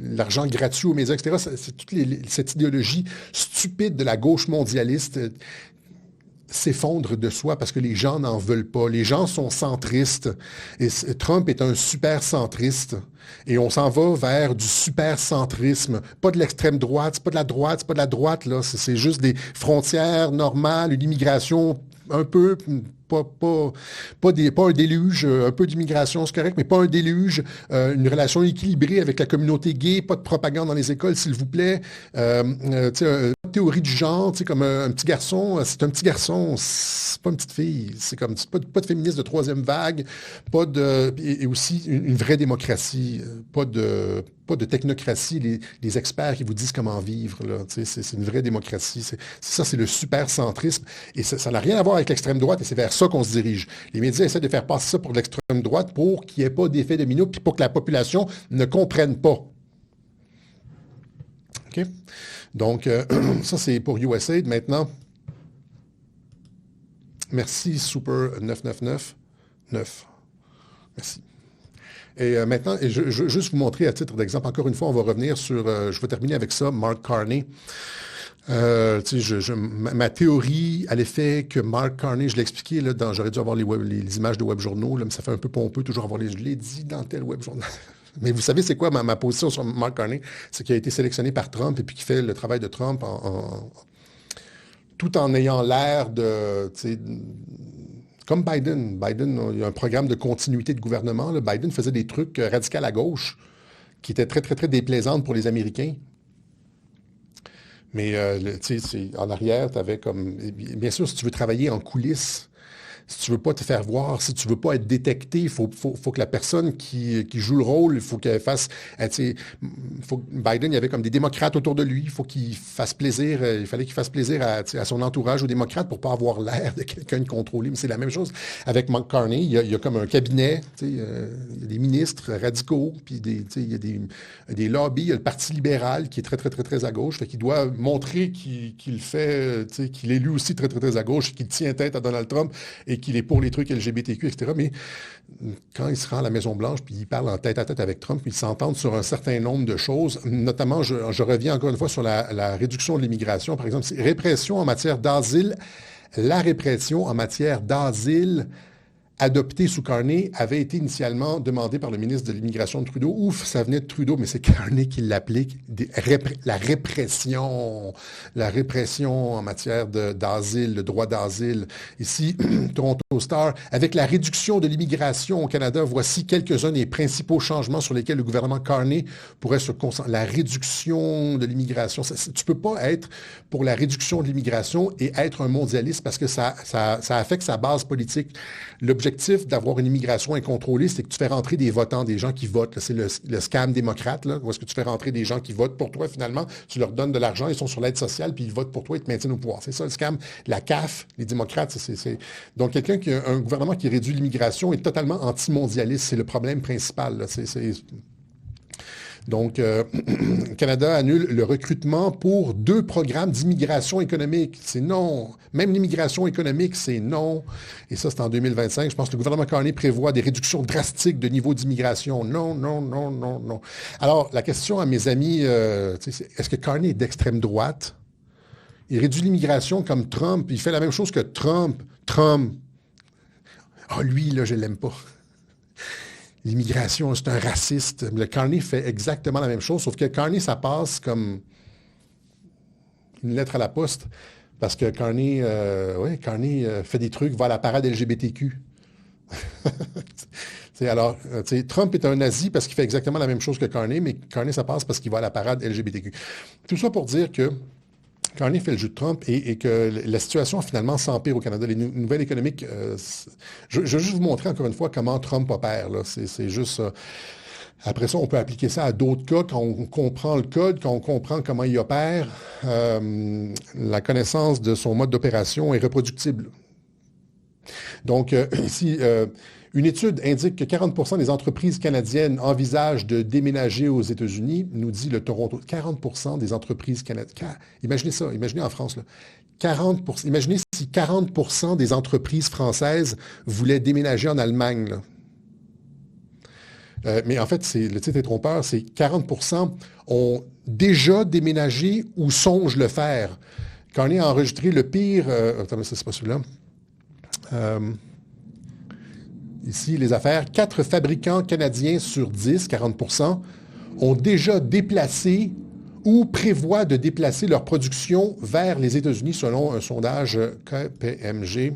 l'argent gratuit aux médias, etc., c'est toute cette idéologie stupide de la gauche mondialiste s'effondre de soi parce que les gens n'en veulent pas. Les gens sont centristes. Et Trump est un super centriste. Et on s'en va vers du super centrisme. Pas de l'extrême droite, c'est pas de la droite, c'est pas de la droite, là. C'est juste des frontières normales, une immigration un peu, pas un déluge, un peu d'immigration, c'est correct, mais pas un déluge, une relation équilibrée avec la communauté gay, pas de propagande dans les écoles, s'il vous plaît. Théorie du genre, comme un petit garçon, c'est un petit garçon, c'est pas une petite fille, c'est comme pas de féministe de troisième vague, et aussi une vraie démocratie, pas de technocratie, les experts qui vous disent comment vivre, là, c'est une vraie démocratie, c'est le super centrisme, et ça n'a rien à voir avec l'extrême droite, et c'est vers ça qu'on se dirige. Les médias essaient de faire passer ça pour l'extrême droite pour qu'il n'y ait pas d'effet domino, puis pour que la population ne comprenne pas. OK? Donc, ça, c'est pour USAID. Maintenant, merci, Super 9999. Merci. Et maintenant, je veux juste vous montrer à titre d'exemple, encore une fois, on va revenir sur, je vais terminer avec ça, Mark Carney. Ma théorie à l'effet que Mark Carney, je l'ai expliqué, là, j'aurais dû avoir les images de web journaux, là, mais ça fait un peu pompeux toujours avoir je l'ai dit dans tel web journal. Mais vous savez, c'est quoi ma position sur Mark Carney? C'est qu'il a été sélectionné par Trump et puis qu'il fait le travail de Trump tout en ayant l'air de... Comme Biden. Biden, il y a un programme de continuité de gouvernement. Là. Biden faisait des trucs radicaux à gauche qui étaient très, très, très déplaisantes pour les Américains. Mais en arrière, tu avais comme... Bien sûr, si tu veux travailler en coulisses, si tu veux pas te faire voir, si tu veux pas être détecté, il faut que la personne qui joue le rôle, il faut qu'elle fasse... Biden, il y avait comme des démocrates autour de lui, il faut qu'il fasse plaisir, il fallait qu'il fasse plaisir à son entourage, aux démocrates, pour pas avoir l'air de quelqu'un de contrôlé. Mais c'est la même chose avec Mark Carney. Il y a comme un cabinet, il y a des ministres radicaux, puis il y a des lobbies, il y a le Parti libéral qui est très, très, très, très à gauche, fait qu'il doit montrer qu'il fait, qu'il est lui aussi très, très, très à gauche, qu'il tient tête à Donald Trump et qu'il est pour les trucs LGBTQ, etc. Mais quand il se rend à la Maison-Blanche, puis il parle en tête-à-tête avec Trump, puis ils s'entendent sur un certain nombre de choses. Notamment, je reviens encore une fois sur la réduction de l'immigration. Par exemple, répression en matière d'asile. La répression en matière d'asile adoptée sous Carney avait été initialement demandée par le ministre de l'Immigration de Trudeau. Ouf, ça venait de Trudeau, mais c'est Carney qui l'applique. La répression en matière d'asile, le droit d'asile. Ici, Toronto Star, avec la réduction de l'immigration au Canada, voici quelques-uns des principaux changements sur lesquels le gouvernement Carney pourrait se concentrer. La réduction de l'immigration. Tu peux pas être pour la réduction de l'immigration et être un mondialiste parce que ça affecte sa base politique. L'objectif d'avoir une immigration incontrôlée, c'est que tu fais rentrer des votants, des gens qui votent. C'est le scam démocrate, là, où est-ce que tu fais rentrer des gens qui votent pour toi, finalement, tu leur donnes de l'argent, ils sont sur l'aide sociale, puis ils votent pour toi, ils te maintiennent au pouvoir. C'est ça le scam. La CAF, les démocrates, Donc, quelqu'un qui a un gouvernement qui réduit l'immigration est totalement anti-mondialiste. C'est le problème principal, là. Donc, le Canada annule le recrutement pour 2 programmes d'immigration économique. C'est non. Même l'immigration économique, c'est non. Et ça, c'est en 2025. Je pense que le gouvernement Carney prévoit des réductions drastiques de niveau d'immigration. Non, non, non, non, non. Alors, la question à mes amis, est-ce que Carney est d'extrême droite? Il réduit l'immigration comme Trump. Il fait la même chose que Trump. Ah, lui, là, je l'aime pas. L'immigration, c'est un raciste. Le Carney fait exactement la même chose, sauf que Carney, ça passe comme une lettre à la poste, parce que Carney fait des trucs, va à la parade LGBTQ. Alors, Trump est un nazi parce qu'il fait exactement la même chose que Carney, mais Carney, ça passe parce qu'il va à la parade LGBTQ. Tout ça pour dire que Carney fait le jeu de Trump et que la situation finalement s'empire au Canada. Les nouvelles économiques, je veux juste vous montrer encore une fois comment Trump opère. Là. C'est juste ça. Après ça, on peut appliquer ça à d'autres cas. Quand on comprend le code, quand on comprend comment il opère, la connaissance de son mode d'opération est reproductible. Donc, ici, Une étude indique que 40 des entreprises canadiennes envisagent de déménager aux États-Unis, nous dit le Toronto. 40 des entreprises canadiennes. Imaginez ça, imaginez en France, là. 40 imaginez si 40 des entreprises françaises voulaient déménager en Allemagne, là. Mais en fait, le titre est trompeur, c'est 40 ont déjà déménagé ou songent le faire. Quand on a enregistré le pire... attends, ça, c'est pas celui-là. Ici, les affaires. 4 fabricants canadiens sur 10, 40 ont déjà déplacé ou prévoient de déplacer leur production vers les États-Unis selon un sondage KPMG.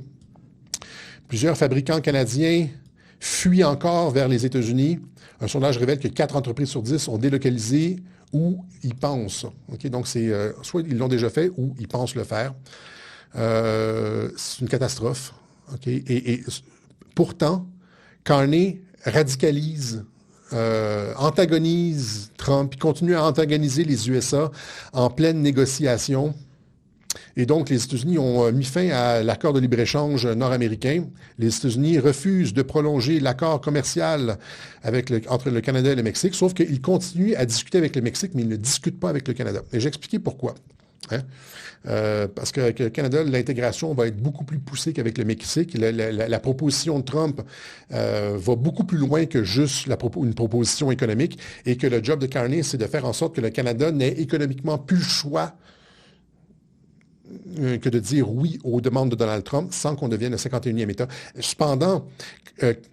Plusieurs fabricants canadiens fuient encore vers les États-Unis. Un sondage révèle que 4 entreprises sur 10 ont délocalisé ou y pensent. Okay? Donc, c'est soit ils l'ont déjà fait ou ils pensent le faire. C'est une catastrophe. Okay? Et pourtant, Carney radicalise, antagonise Trump, il continue à antagoniser les USA en pleine négociation. Et donc, les États-Unis ont mis fin à l'accord de libre-échange nord-américain. Les États-Unis refusent de prolonger l'accord commercial entre le Canada et le Mexique, sauf qu'ils continuent à discuter avec le Mexique, mais ils ne discutent pas avec le Canada. Et j'ai expliqué pourquoi. Hein? Parce qu'avec le Canada, l'intégration va être beaucoup plus poussée qu'avec le Mexique. La proposition de Trump va beaucoup plus loin que juste une proposition économique et que le job de Carney, c'est de faire en sorte que le Canada n'ait économiquement plus le choix que de dire oui aux demandes de Donald Trump sans qu'on devienne le 51e État. Cependant,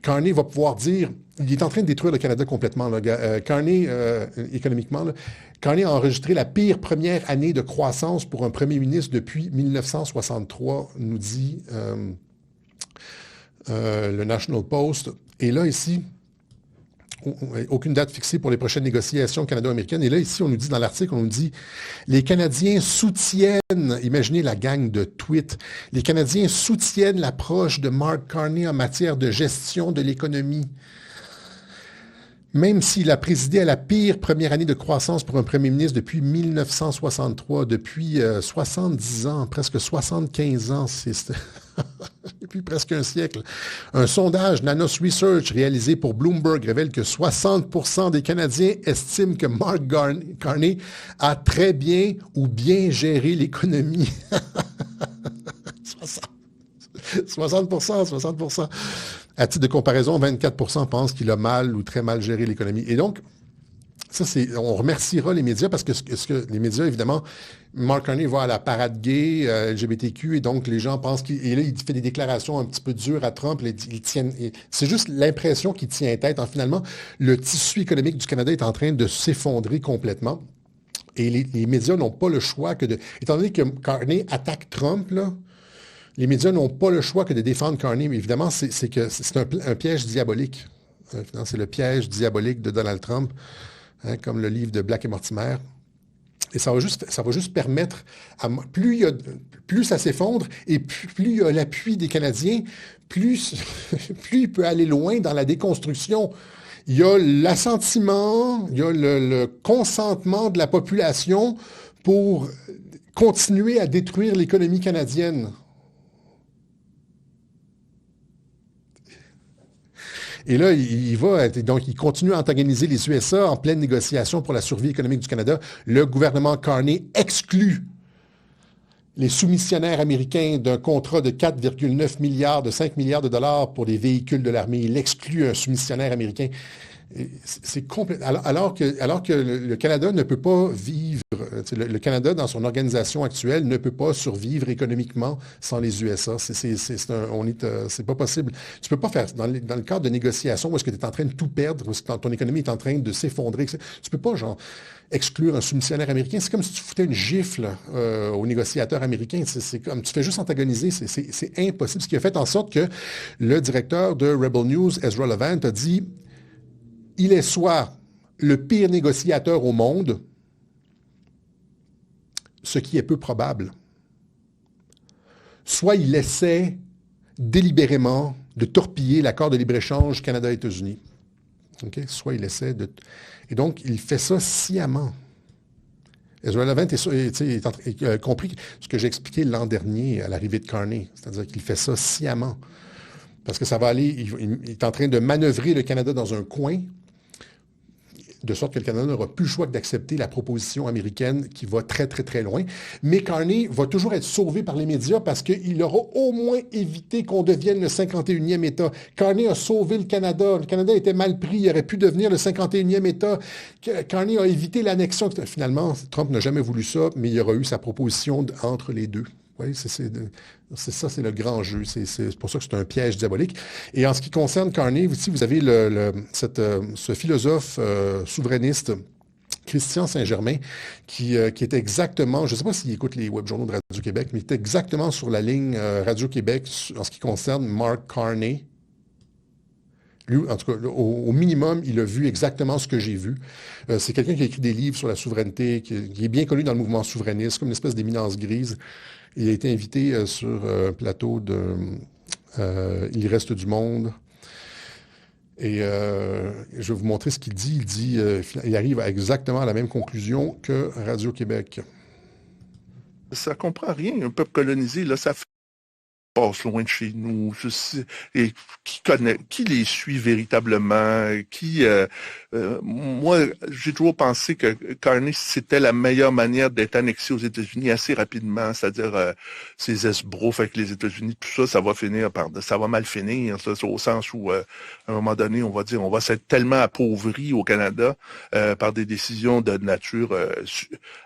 Carney va pouvoir dire, il est en train de détruire le Canada complètement. Carney, économiquement, là, Carney a enregistré la pire première année de croissance pour un premier ministre depuis 1963, nous dit le National Post. Et là, ici, aucune date fixée pour les prochaines négociations canado-américaines. Et là, ici, on nous dit, dans l'article, on nous dit, les Canadiens soutiennent, imaginez la gang de tweets, les Canadiens soutiennent l'approche de Mark Carney en matière de gestion de l'économie. Même s'il a présidé à la pire première année de croissance pour un premier ministre depuis 1963, depuis 70 ans, presque 75 ans, depuis presque un siècle. Un sondage Nanos Research réalisé pour Bloomberg révèle que 60 des Canadiens estiment que Mark Carney a très bien ou bien géré l'économie. 60%. À titre de comparaison, 24% pensent qu'il a mal ou très mal géré l'économie. Et donc, ça, on remerciera les médias parce que, les médias, évidemment, Mark Carney va à la parade gay, LGBTQ, et donc les gens pensent il fait des déclarations un petit peu dures à Trump. C'est juste l'impression qu'il tient tête. Finalement, le tissu économique du Canada est en train de s'effondrer complètement. Et les médias n'ont pas le choix que de... Étant donné que Carney attaque Trump, là, les médias n'ont pas le choix que de défendre Carney, mais évidemment, c'est un piège diabolique. C'est le piège diabolique de Donald Trump, hein, comme le livre de Black et Mortimer. Et ça va juste permettre, plus ça s'effondre et plus il y a l'appui des Canadiens, plus il peut aller loin dans la déconstruction. Il y a l'assentiment, il y a le consentement de la population pour continuer à détruire l'économie canadienne. Et là, il continue à antagoniser les USA en pleine négociation pour la survie économique du Canada. Le gouvernement Carney exclut les soumissionnaires américains d'un contrat de 4,9 milliards, de 5 milliards de dollars pour les véhicules de l'armée. Il exclut un soumissionnaire américain. C'est complètement... Alors que le Canada ne peut pas vivre, le Canada, dans son organisation actuelle, ne peut pas survivre économiquement sans les USA. C'est pas possible. Tu peux pas faire, dans le cadre de négociations où est-ce que tu es en train de tout perdre, où est-ce que ton économie est en train de s'effondrer, tu peux pas, exclure un soumissionnaire américain. C'est comme si tu foutais une gifle aux négociateurs américains. C'est comme, tu fais juste antagoniser. C'est impossible. Ce qui a fait en sorte que le directeur de Rebel News, Ezra Levant, a dit... Il est soit le pire négociateur au monde, ce qui est peu probable, soit il essaie délibérément de torpiller l'accord de libre-échange Canada-États-Unis. Okay? Soit il essaie de... Et donc, il fait ça sciemment. Ezra Levant a compris ce que j'ai expliqué l'an dernier à l'arrivée de Carney, c'est-à-dire qu'il fait ça sciemment. Parce que ça va aller, il est en train de manœuvrer le Canada dans un coin, de sorte que le Canada n'aura plus le choix que d'accepter la proposition américaine qui va très, très, très loin. Mais Carney va toujours être sauvé par les médias parce qu'il aura au moins évité qu'on devienne le 51e État. Carney a sauvé le Canada. Le Canada était mal pris. Il aurait pu devenir le 51e État. Carney a évité l'annexion. Finalement, Trump n'a jamais voulu ça, mais il y aura eu sa proposition entre les deux. Oui, c'est ça, c'est le grand jeu. C'est pour ça que c'est un piège diabolique. Et en ce qui concerne Carney, vous avez ce philosophe souverainiste, Christian Saint-Germain, qui est exactement, je ne sais pas s'il écoute les web-journaux de Radio-Québec, mais il est exactement sur la ligne Radio-Québec en ce qui concerne Mark Carney. Lui, en tout cas, au minimum, il a vu exactement ce que j'ai vu. C'est quelqu'un qui a écrit des livres sur la souveraineté, qui est bien connu dans le mouvement souverainiste, comme une espèce d'éminence grise. Il a été invité sur un plateau de Il reste du monde. Et je vais vous montrer ce qu'il dit. Il arrive à exactement la même conclusion que Radio-Québec. Ça comprend rien. Un peuple colonisé, là, ça passe loin de chez nous. Et qui les suit véritablement? Moi, j'ai toujours pensé que Carney, c'était la meilleure manière d'être annexé aux États-Unis assez rapidement, c'est-à-dire ces esbroufs avec les États-Unis, tout ça, ça va mal finir, ça, au sens où, à un moment donné, on va s'être tellement appauvri au Canada par des décisions de nature,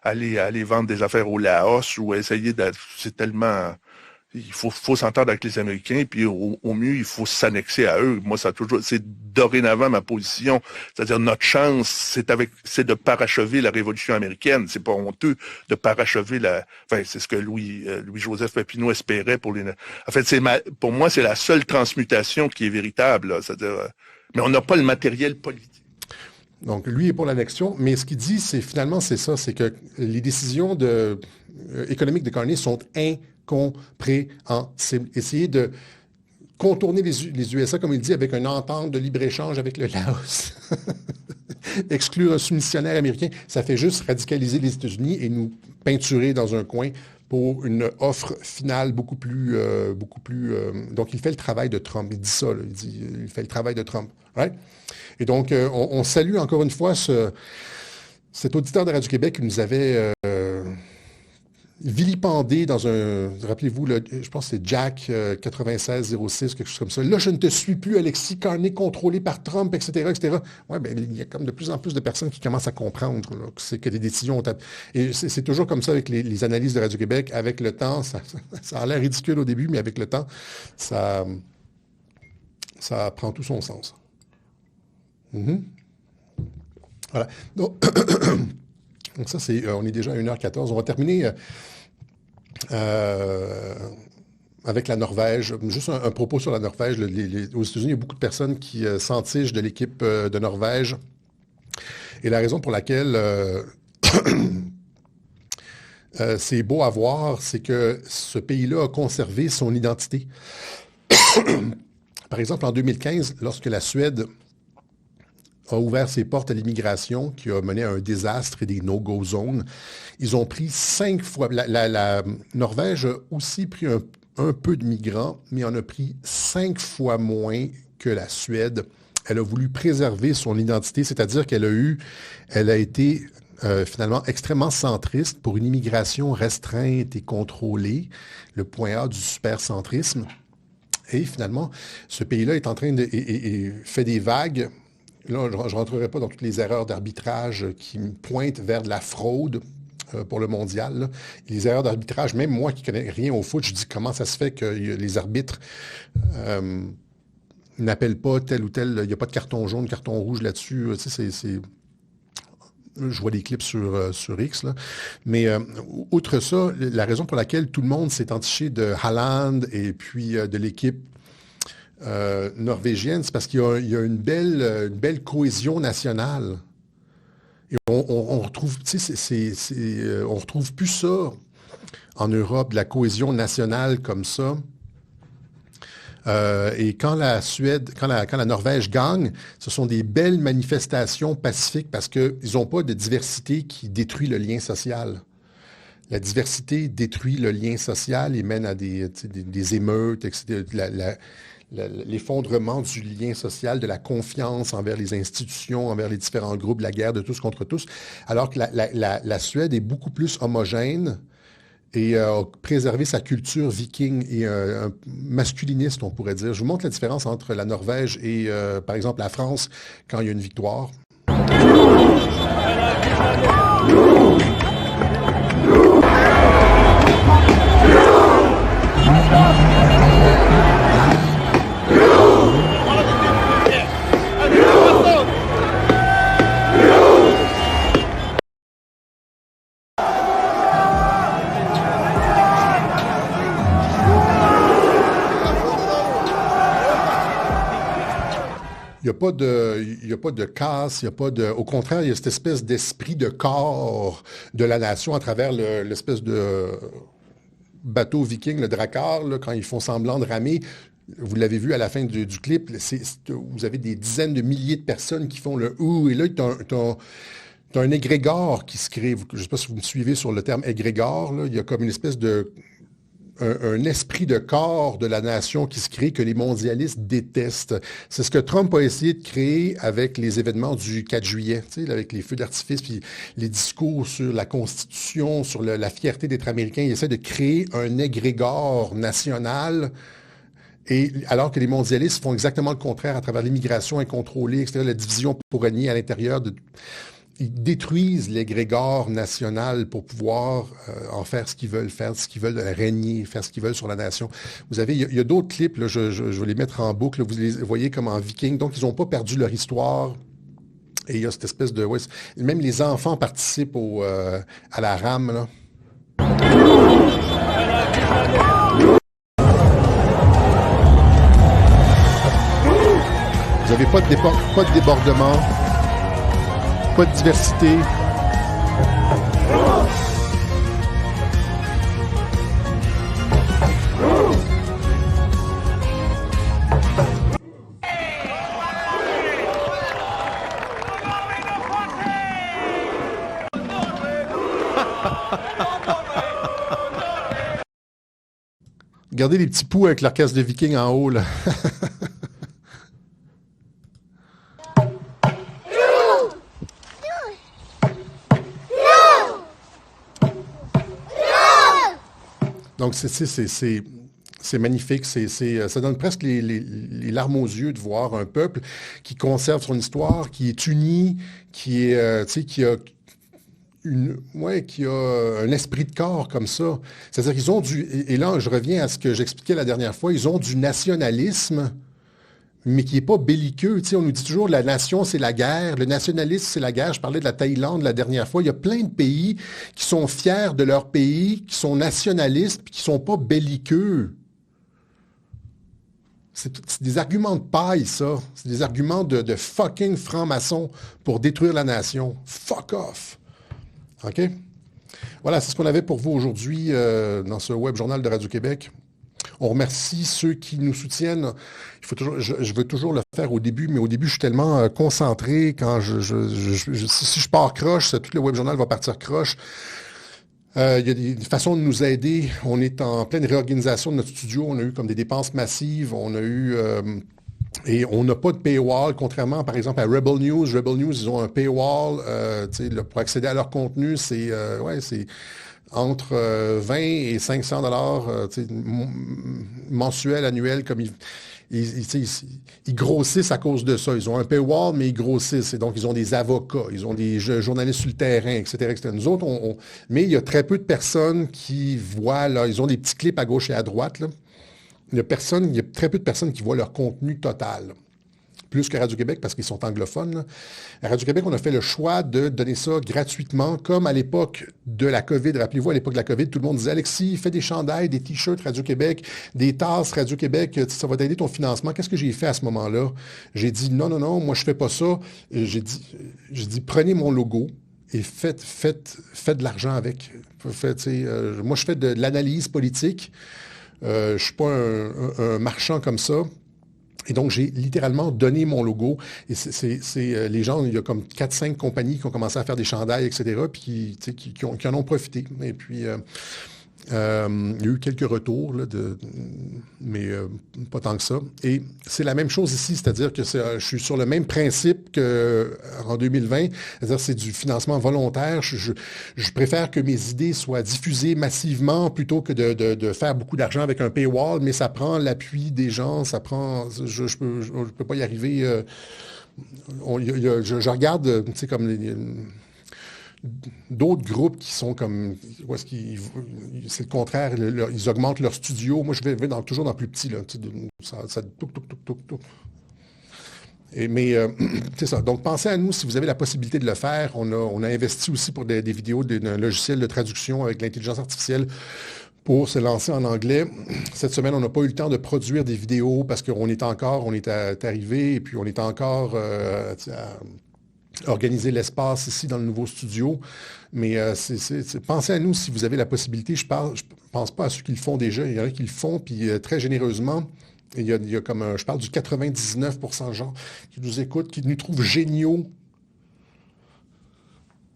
aller vendre des affaires au Laos ou c'est tellement... Il faut s'entendre avec les Américains, puis au mieux, il faut s'annexer à eux. Moi, c'est dorénavant ma position. C'est-à-dire, notre chance, c'est de parachever la Révolution américaine. C'est pas honteux de parachever c'est ce que Louis-Joseph Papineau espérait pour les... En fait, pour moi, c'est la seule transmutation qui est véritable, là. C'est-à-dire, mais on n'a pas le matériel politique. Donc, lui est pour l'annexion, mais ce qu'il dit, c'est que les décisions économiques de Carney sont incompréhensibles. Essayer de contourner les USA, comme il dit, avec une entente de libre-échange avec le Laos, exclure un soumissionnaire américain, ça fait juste radicaliser les États-Unis et nous peinturer dans un coin pour une offre finale beaucoup plus... Donc, il fait le travail de Trump. Il dit ça, là, il fait le travail de Trump. Right? Et donc, on salue encore une fois cet auditeur de Radio-Québec qui nous avait vilipendé dans rappelez-vous, je pense que c'est Jack 9606, quelque chose comme ça. Là, je ne te suis plus, Alexis, Carney contrôlé par Trump, etc., etc. Ouais, ben, il y a comme de plus en plus de personnes qui commencent à comprendre là, que des décisions ont... Et c'est toujours comme ça avec les analyses de Radio-Québec. Avec le temps, ça a l'air ridicule au début, mais avec le temps, ça prend tout son sens. Mm-hmm. Voilà. Donc ça, on est déjà à 1h14. On va terminer avec la Norvège. Juste un propos sur la Norvège. Aux États-Unis, il y a beaucoup de personnes qui s'entichent de l'équipe de Norvège. Et la raison pour laquelle c'est beau à voir, c'est que ce pays-là a conservé son identité. Par exemple, en 2015, lorsque la Suède a ouvert ses portes à l'immigration, qui a mené à un désastre et des no-go zones. Ils ont pris 5 fois... La Norvège a aussi pris un peu de migrants, mais en a pris 5 fois moins que la Suède. Elle a voulu préserver son identité, c'est-à-dire qu'elle a été finalement extrêmement centriste pour une immigration restreinte et contrôlée, le point A du supercentrisme. Et finalement, ce pays-là est en train et fait des vagues. Là, je ne rentrerai pas dans toutes les erreurs d'arbitrage qui pointent vers de la fraude pour le mondial. Là. Les erreurs d'arbitrage, même moi qui ne connais rien au foot, je dis comment ça se fait que les arbitres n'appellent pas tel ou tel... Il n'y a pas de carton jaune, carton rouge là-dessus. Tu sais, je vois des clips sur X. Là. Mais outre ça, la raison pour laquelle tout le monde s'est entiché de Haaland et puis de l'équipe norvégienne, c'est parce qu'il y a une belle cohésion nationale. Et on retrouve, tu sais, on retrouve plus ça en Europe, de la cohésion nationale comme ça. Et quand la Norvège gagne, ce sont des belles manifestations pacifiques parce qu'ils n'ont pas de diversité qui détruit le lien social. La diversité détruit le lien social et mène à des émeutes, etc. l'effondrement du lien social, de la confiance envers les institutions, envers les différents groupes, la guerre de tous contre tous, alors que la Suède est beaucoup plus homogène et a préservé sa culture viking et masculiniste, on pourrait dire. Je vous montre la différence entre la Norvège et, par exemple, la France quand il y a une victoire. Il n'y a pas de casse, il y a pas de... Au contraire, il y a cette espèce d'esprit de corps de la nation à travers l'espèce de bateau viking, le Drakkar, là, quand ils font semblant de ramer. Vous l'avez vu à la fin du clip, vous avez des dizaines de milliers de personnes qui font le « ouh » et là, tu as un égrégore qui se crée. Je ne sais pas si vous me suivez sur le terme égrégore, là. Il y a comme une espèce de... Un esprit de corps de la nation qui se crée que les mondialistes détestent. C'est ce que Trump a essayé de créer avec les événements du 4 juillet, tu sais, avec les feux d'artifice, puis les discours sur la Constitution, sur la fierté d'être américain. Il essaie de créer un égrégore national, et alors que les mondialistes font exactement le contraire à travers l'immigration incontrôlée, etc., la division pour régner à l'intérieur de... Ils détruisent l'égrégore national pour pouvoir en faire ce qu'ils veulent, régner, faire ce qu'ils veulent sur la nation. Vous avez, il y a d'autres clips, là, je vais les mettre en boucle, là, vous les voyez comme en viking, donc ils n'ont pas perdu leur histoire. Et il y a cette espèce de... Ouais, même les enfants participent à la rame, là. Vous n'avez pas de débordement. Pas de diversité. Regardez les petits poux avec leur casse de viking en haut, là. Donc, c'est magnifique, ça donne presque les larmes aux yeux de voir un peuple qui conserve son histoire, qui est uni, qui est, qui a un esprit de corps comme ça. C'est-à-dire qu'ils ont et là, je reviens à ce que j'expliquais la dernière fois, ils ont du nationalisme, mais qui n'est pas belliqueux. Tu sais, on nous dit toujours la nation, c'est la guerre, le nationalisme, c'est la guerre. Je parlais de la Thaïlande la dernière fois. Il y a plein de pays qui sont fiers de leur pays, qui sont nationalistes, puis qui ne sont pas belliqueux. C'est des arguments de paille, ça. C'est des arguments de fucking francs-maçons pour détruire la nation. Fuck off. OK? Voilà, c'est ce qu'on avait pour vous aujourd'hui dans ce web journal de Radio-Québec. On remercie ceux qui nous soutiennent. Je veux toujours le faire au début, mais au début, je suis tellement concentré. Quand si je pars croche, tout le web journal va partir croche. Il y a des façons de nous aider. On est en pleine réorganisation de notre studio. On a eu comme des dépenses massives. On a eu... et on n'a pas de paywall, contrairement, par exemple, à Rebel News. Rebel News, ils ont un paywall. Pour accéder à leur contenu, c'est entre 20 et 500 $ mensuels, annuels, comme ils grossissent à cause de ça. Ils ont un paywall, mais ils grossissent. Et donc, ils ont des avocats, ils ont des journalistes sur le terrain, etc., etc. Nous autres, mais il y a très peu de personnes qui voient, là, ils ont des petits clips à gauche et à droite, là. Il y a très peu de personnes qui voient leur contenu total. Plus que Radio-Québec, parce qu'ils sont anglophones, là. À Radio-Québec, on a fait le choix de donner ça gratuitement, comme à l'époque de la COVID. Rappelez-vous, à l'époque de la COVID, tout le monde disait « Alexis, fais des chandails, des t-shirts Radio-Québec, des tasses Radio-Québec, ça va t'aider ton financement. » Qu'est-ce que j'ai fait à ce moment-là? J'ai dit « Non, moi je fais pas ça. » J'ai dit « Prenez mon logo et faites de l'argent avec. » Moi, je fais de l'analyse politique. Je ne suis pas un marchand comme ça. Et donc, j'ai littéralement donné mon logo. Et les gens, il y a comme 4-5 compagnies qui ont commencé à faire des chandails, etc., puis qui en ont profité. Et puis, Il y a eu quelques retours, là, mais pas tant que ça. Et c'est la même chose ici, c'est-à-dire que je suis sur le même principe qu'en 2020, c'est-à-dire c'est du financement volontaire. Je préfère que mes idées soient diffusées massivement plutôt que de faire beaucoup d'argent avec un paywall, mais ça prend l'appui des gens, ça prend... Je peux pas y arriver... je regarde, tu sais, comme d'autres groupes qui sont comme... c'est le contraire, ils augmentent leur studio. Moi, je vais toujours dans plus petit, là. Ça touc, touc, touc, touc, touc. Mais c'est ça. Donc, pensez à nous si vous avez la possibilité de le faire. On a investi aussi pour des vidéos d'un logiciel de traduction avec l'intelligence artificielle pour se lancer en anglais. Cette semaine, on n'a pas eu le temps de produire des vidéos parce qu'on est arrivé et puis on est encore à organiser l'espace ici dans le nouveau studio. Mais pensez à nous si vous avez la possibilité. Je pense pas à ceux qui le font déjà. Il y en a qui le font, puis très généreusement. Il y a comme je parle du 99% de gens qui nous écoutent, qui nous trouvent géniaux.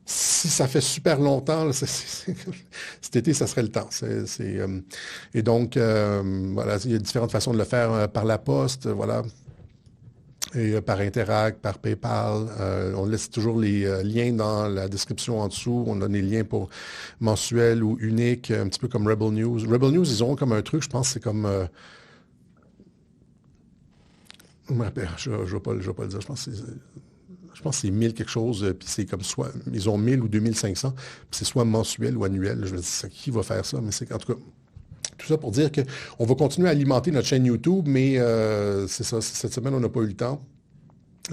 Si ça fait super longtemps, là, cet été, ça serait le temps. Et donc, voilà, il y a différentes façons de le faire par la poste, voilà, et par Interact, par PayPal. On laisse toujours les liens dans la description en dessous. On donne les liens pour mensuel ou unique, un petit peu comme Rebel News. Rebel News, ils ont comme un truc, je pense, c'est comme... je ne vais pas le dire, je pense que c'est 1000 quelque chose, puis c'est comme soit, ils ont 1000 ou 2500, puis c'est soit mensuel ou annuel. Je me dis, qui va faire ça? Mais c'est en tout cas, tout ça pour dire qu'on va continuer à alimenter notre chaîne YouTube, mais c'est ça, cette semaine, on n'a pas eu le temps.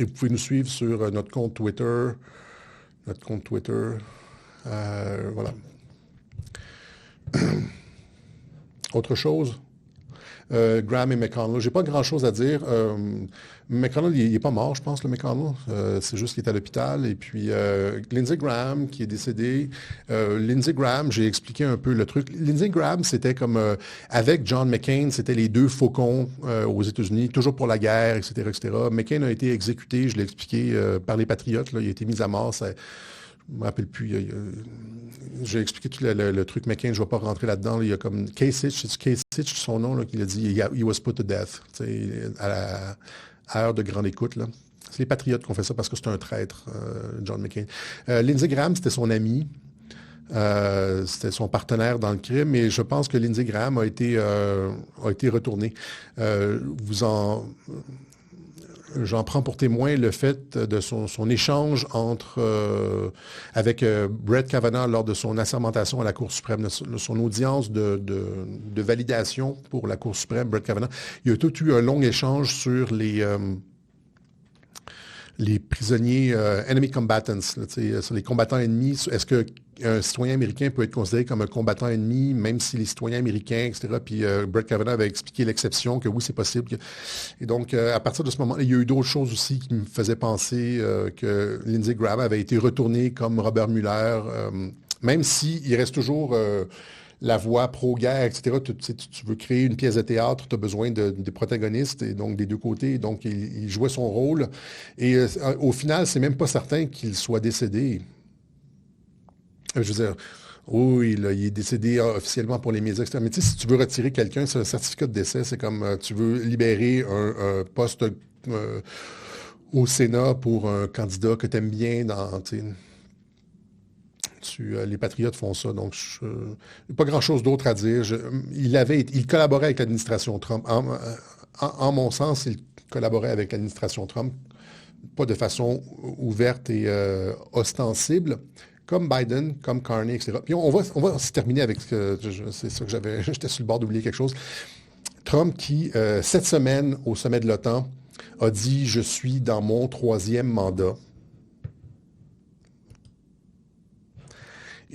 Et vous pouvez nous suivre sur notre compte Twitter. Voilà. Autre chose? Graham et McConnell. J'ai pas grand-chose à dire. McConnell, il n'est pas mort, je pense, le McConnell. C'est juste qu'il est à l'hôpital. Et puis, Lindsey Graham, qui est décédé. Lindsey Graham, j'ai expliqué un peu le truc. Lindsey Graham, c'était comme, avec John McCain, c'était les deux faucons aux États-Unis, toujours pour la guerre, etc., etc. McCain a été exécuté, je l'ai expliqué, par les Patriotes. Là, il a été mis à mort. Je ne me rappelle plus. J'ai expliqué tout le truc McCain, je ne vais pas rentrer là-dedans. Il y a comme Kasich, son nom, là, qu'il a dit « He was put to death », à l'heure de grande écoute. Là. C'est les Patriotes qui ont fait ça parce que c'est un traître, John McCain. Lindsey Graham, c'était son ami. C'était son partenaire dans le crime, et je pense que Lindsey Graham a été retourné. J'en prends pour témoin le fait de son échange avec Brett Kavanaugh lors de son assermentation à la Cour suprême, son audience de validation pour la Cour suprême, Brett Kavanaugh. Il y a tout eu un long échange sur les prisonniers enemy combatants, là, sur les combattants ennemis. Est-ce qu'un citoyen américain peut être considéré comme un combattant ennemi, même si les citoyens américains, etc. Puis Brett Kavanaugh avait expliqué l'exception, que oui, c'est possible. Et donc, à partir de ce moment-là, il y a eu d'autres choses aussi qui me faisaient penser que Lindsey Graham avait été retourné comme Robert Mueller, même s'il reste toujours... la voix pro-guerre, etc. Tu veux créer une pièce de théâtre, tu as besoin des protagonistes, et donc des deux côtés. Donc, il jouait son rôle. Et au final, c'est même pas certain qu'il soit décédé. Je veux dire, oui, là, il est décédé officiellement pour les médias, etc. Mais tu sais, si tu veux retirer quelqu'un, c'est un certificat de décès. C'est comme tu veux libérer un poste au Sénat pour un candidat que tu aimes bien dans... les Patriotes font ça, donc pas grand-chose d'autre à dire. Il collaborait avec l'administration Trump. En mon sens, il collaborait avec l'administration Trump, pas de façon ouverte et ostensible, comme Biden, comme Carney, etc. Puis on va se terminer avec... c'est ça que j'étais sur le bord d'oublier quelque chose. Trump qui, cette semaine, au sommet de l'OTAN, a dit « Je suis dans mon 3e mandat ».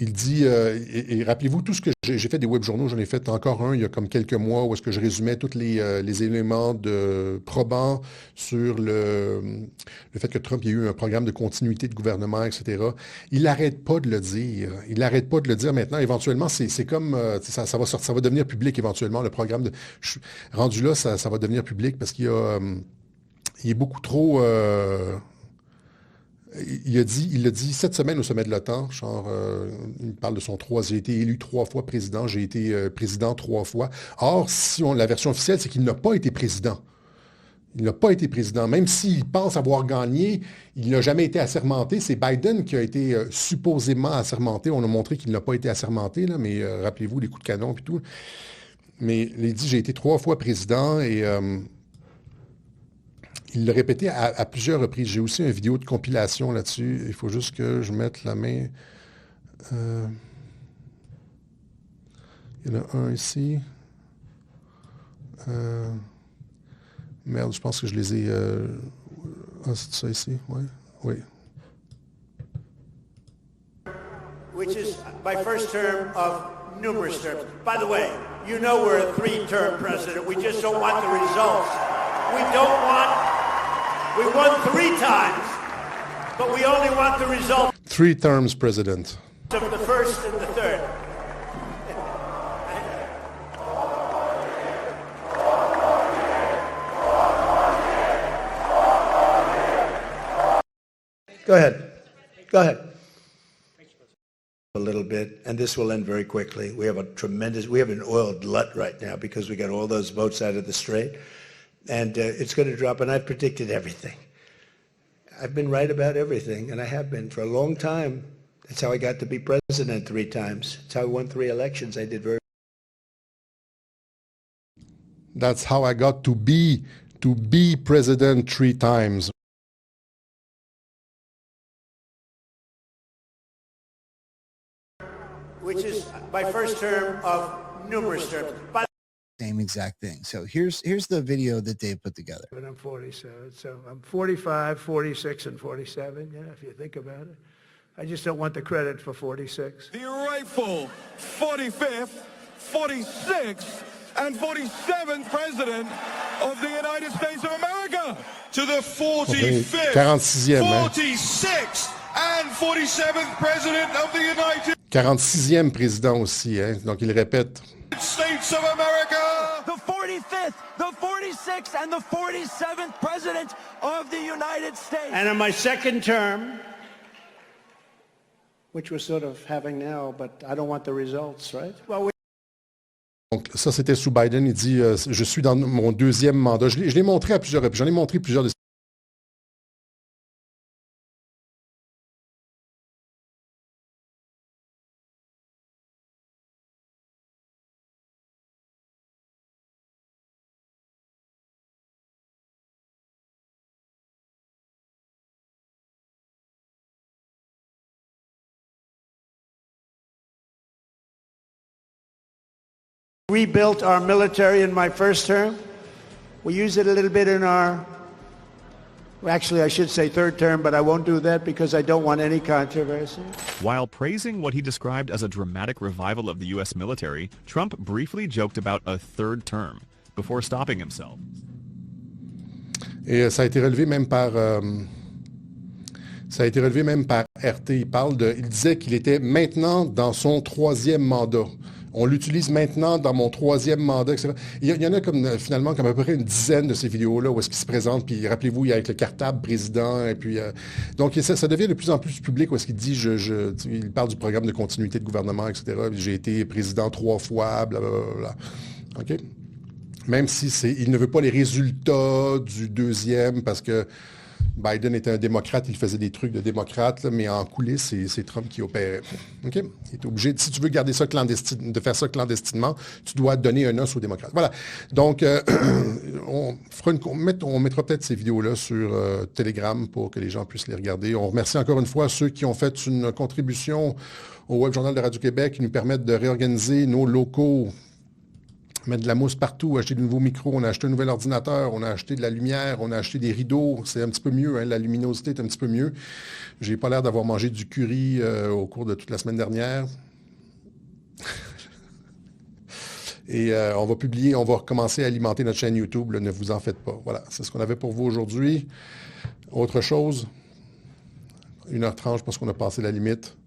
Il dit, et rappelez-vous, tout ce que j'ai fait des web-journaux, j'en ai fait encore un il y a comme quelques mois, où est-ce que je résumais tous les éléments probants sur le fait que Trump, il y a eu un programme de continuité de gouvernement, etc. Il n'arrête pas de le dire. Il n'arrête pas de le dire maintenant. Éventuellement, c'est comme, ça va devenir public éventuellement, le programme rendu là, ça va devenir public parce qu'il est beaucoup trop... Il l'a dit cette semaine au sommet de l'OTAN, genre, il parle de son 3, j'ai été élu 3 fois président, j'ai été président 3 fois. Or, la version officielle, c'est qu'il n'a pas été président. Il n'a pas été président. Même s'il pense avoir gagné, il n'a jamais été assermenté. C'est Biden qui a été supposément assermenté. On a montré qu'il n'a pas été assermenté, là, mais rappelez-vous les coups de canon et tout. Mais il dit, j'ai été 3 fois président et il l'a répété à plusieurs reprises. J'ai aussi une vidéo de compilation là-dessus. Il faut juste que je mette la main. Il y en a un ici. Merde, je pense que je les ai... Ah, c'est ça ici, oui. Oui. Which is my first term of numerous terms. By the way, you know we're a 3-term president. We just don't want the results. We don't want... We won 3 times, but we only want the results 3 terms president. of the first and the third. Go ahead. Go ahead. A little bit, and this will end very quickly. We have an oil glut right now because we got all those boats out of the Strait. And it's going to drop, and I've predicted everything. I've been right about everything, and I have been for a long time. That's how I got to be president 3 times. That's how I won 3 elections. I did very That's how I got to be president 3 times. which is my first term of numerous terms. But Same exact thing. So here's the video that Dave put together. I'm 47, so I'm 45, 46, and 47, yeah, if you think about it. I just don't want the credit for 46. The rightful 45th, 46th, and 47th President of the United States of America. To the 45th, 46e, 46th, and 47th President of the United 46e président aussi, hein? Donc il répète. States of America. The 45th, the 46th, and the 47th President of the United States. And in my second term, which we're sort of having now, but I don't want the results, right? Well, Donc ça, c'était sous Biden. Il dit, je suis dans mon 2e mandat. Je l'ai montré à plusieurs reprises. J'en ai montré plusieurs de ces... rebuilt our military in my first term. We used it a little bit in our, well, actually I should say third term, but I won't do that because I don't want any controversy. While praising what he described as a dramatic revival of the U.S. military, Trump briefly joked about a 3rd term before stopping himself. Et ça a été relevé même par... ça a été relevé même par RT. Il disait qu'il était maintenant dans son 3e mandat. On l'utilise maintenant dans mon 3e mandat, etc. Il y en a finalement comme à peu près une dizaine de ces vidéos-là où est-ce qu'il se présente, puis rappelez-vous, il y a avec le cartable président, et puis... donc ça devient de plus en plus public où est-ce qu'il dit, il parle du programme de continuité de gouvernement, etc. J'ai été président 3 fois, blablabla. OK? Même si il ne veut pas les résultats du 2e parce que Biden était un démocrate, il faisait des trucs de démocrate, là, mais en coulisses, c'est Trump qui opérait. OK? Il est obligé, si tu veux garder ça de faire ça clandestinement, tu dois donner un os aux démocrates. Voilà. Donc, on mettra peut-être ces vidéos-là sur Telegram pour que les gens puissent les regarder. On remercie encore une fois ceux qui ont fait une contribution au Web Journal de Radio-Québec qui nous permettent de réorganiser nos locaux, mettre de la mousse partout, acheter de nouveaux micros, on a acheté un nouvel ordinateur, on a acheté de la lumière, on a acheté des rideaux, c'est un petit peu mieux, hein, la luminosité est un petit peu mieux. J'ai pas l'air d'avoir mangé du curry au cours de toute la semaine dernière. Et on va recommencer à alimenter notre chaîne YouTube, là, ne vous en faites pas. Voilà, c'est ce qu'on avait pour vous aujourd'hui. Autre chose, 1h30, je pense qu'on a passé la limite.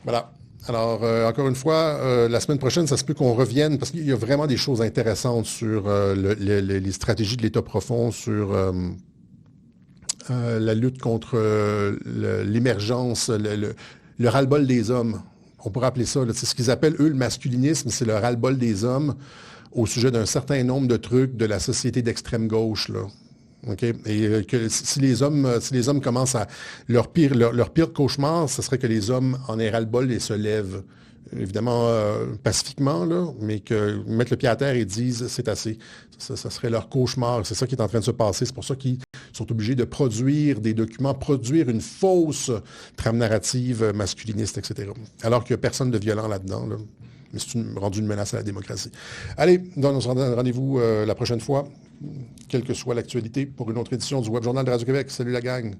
Voilà. Alors, encore une fois, la semaine prochaine, ça se peut qu'on revienne, parce qu'il y a vraiment des choses intéressantes sur les stratégies de l'État profond, sur la lutte contre l'émergence, le ras-le-bol des hommes. On pourrait appeler ça, c'est ce qu'ils appellent, eux, le masculinisme, c'est le ras-le-bol des hommes au sujet d'un certain nombre de trucs de la société d'extrême gauche, là. Okay? Et que si les hommes commencent à... Leur pire cauchemar, ce serait que les hommes en aient ras-le-bol et se lèvent. Évidemment, pacifiquement, là, mais que mettre le pied à terre et disent c'est assez. Ça serait leur cauchemar. C'est ça qui est en train de se passer. C'est pour ça qu'ils sont obligés de produire des documents, produire une fausse trame narrative masculiniste, etc. Alors qu'il n'y a personne de violent là-dedans, là. Mais c'est rendu une menace à la démocratie. Allez, on se rend rendez-vous la prochaine fois, quelle que soit l'actualité, pour une autre édition du Web Journal de Radio-Québec. Salut la gang!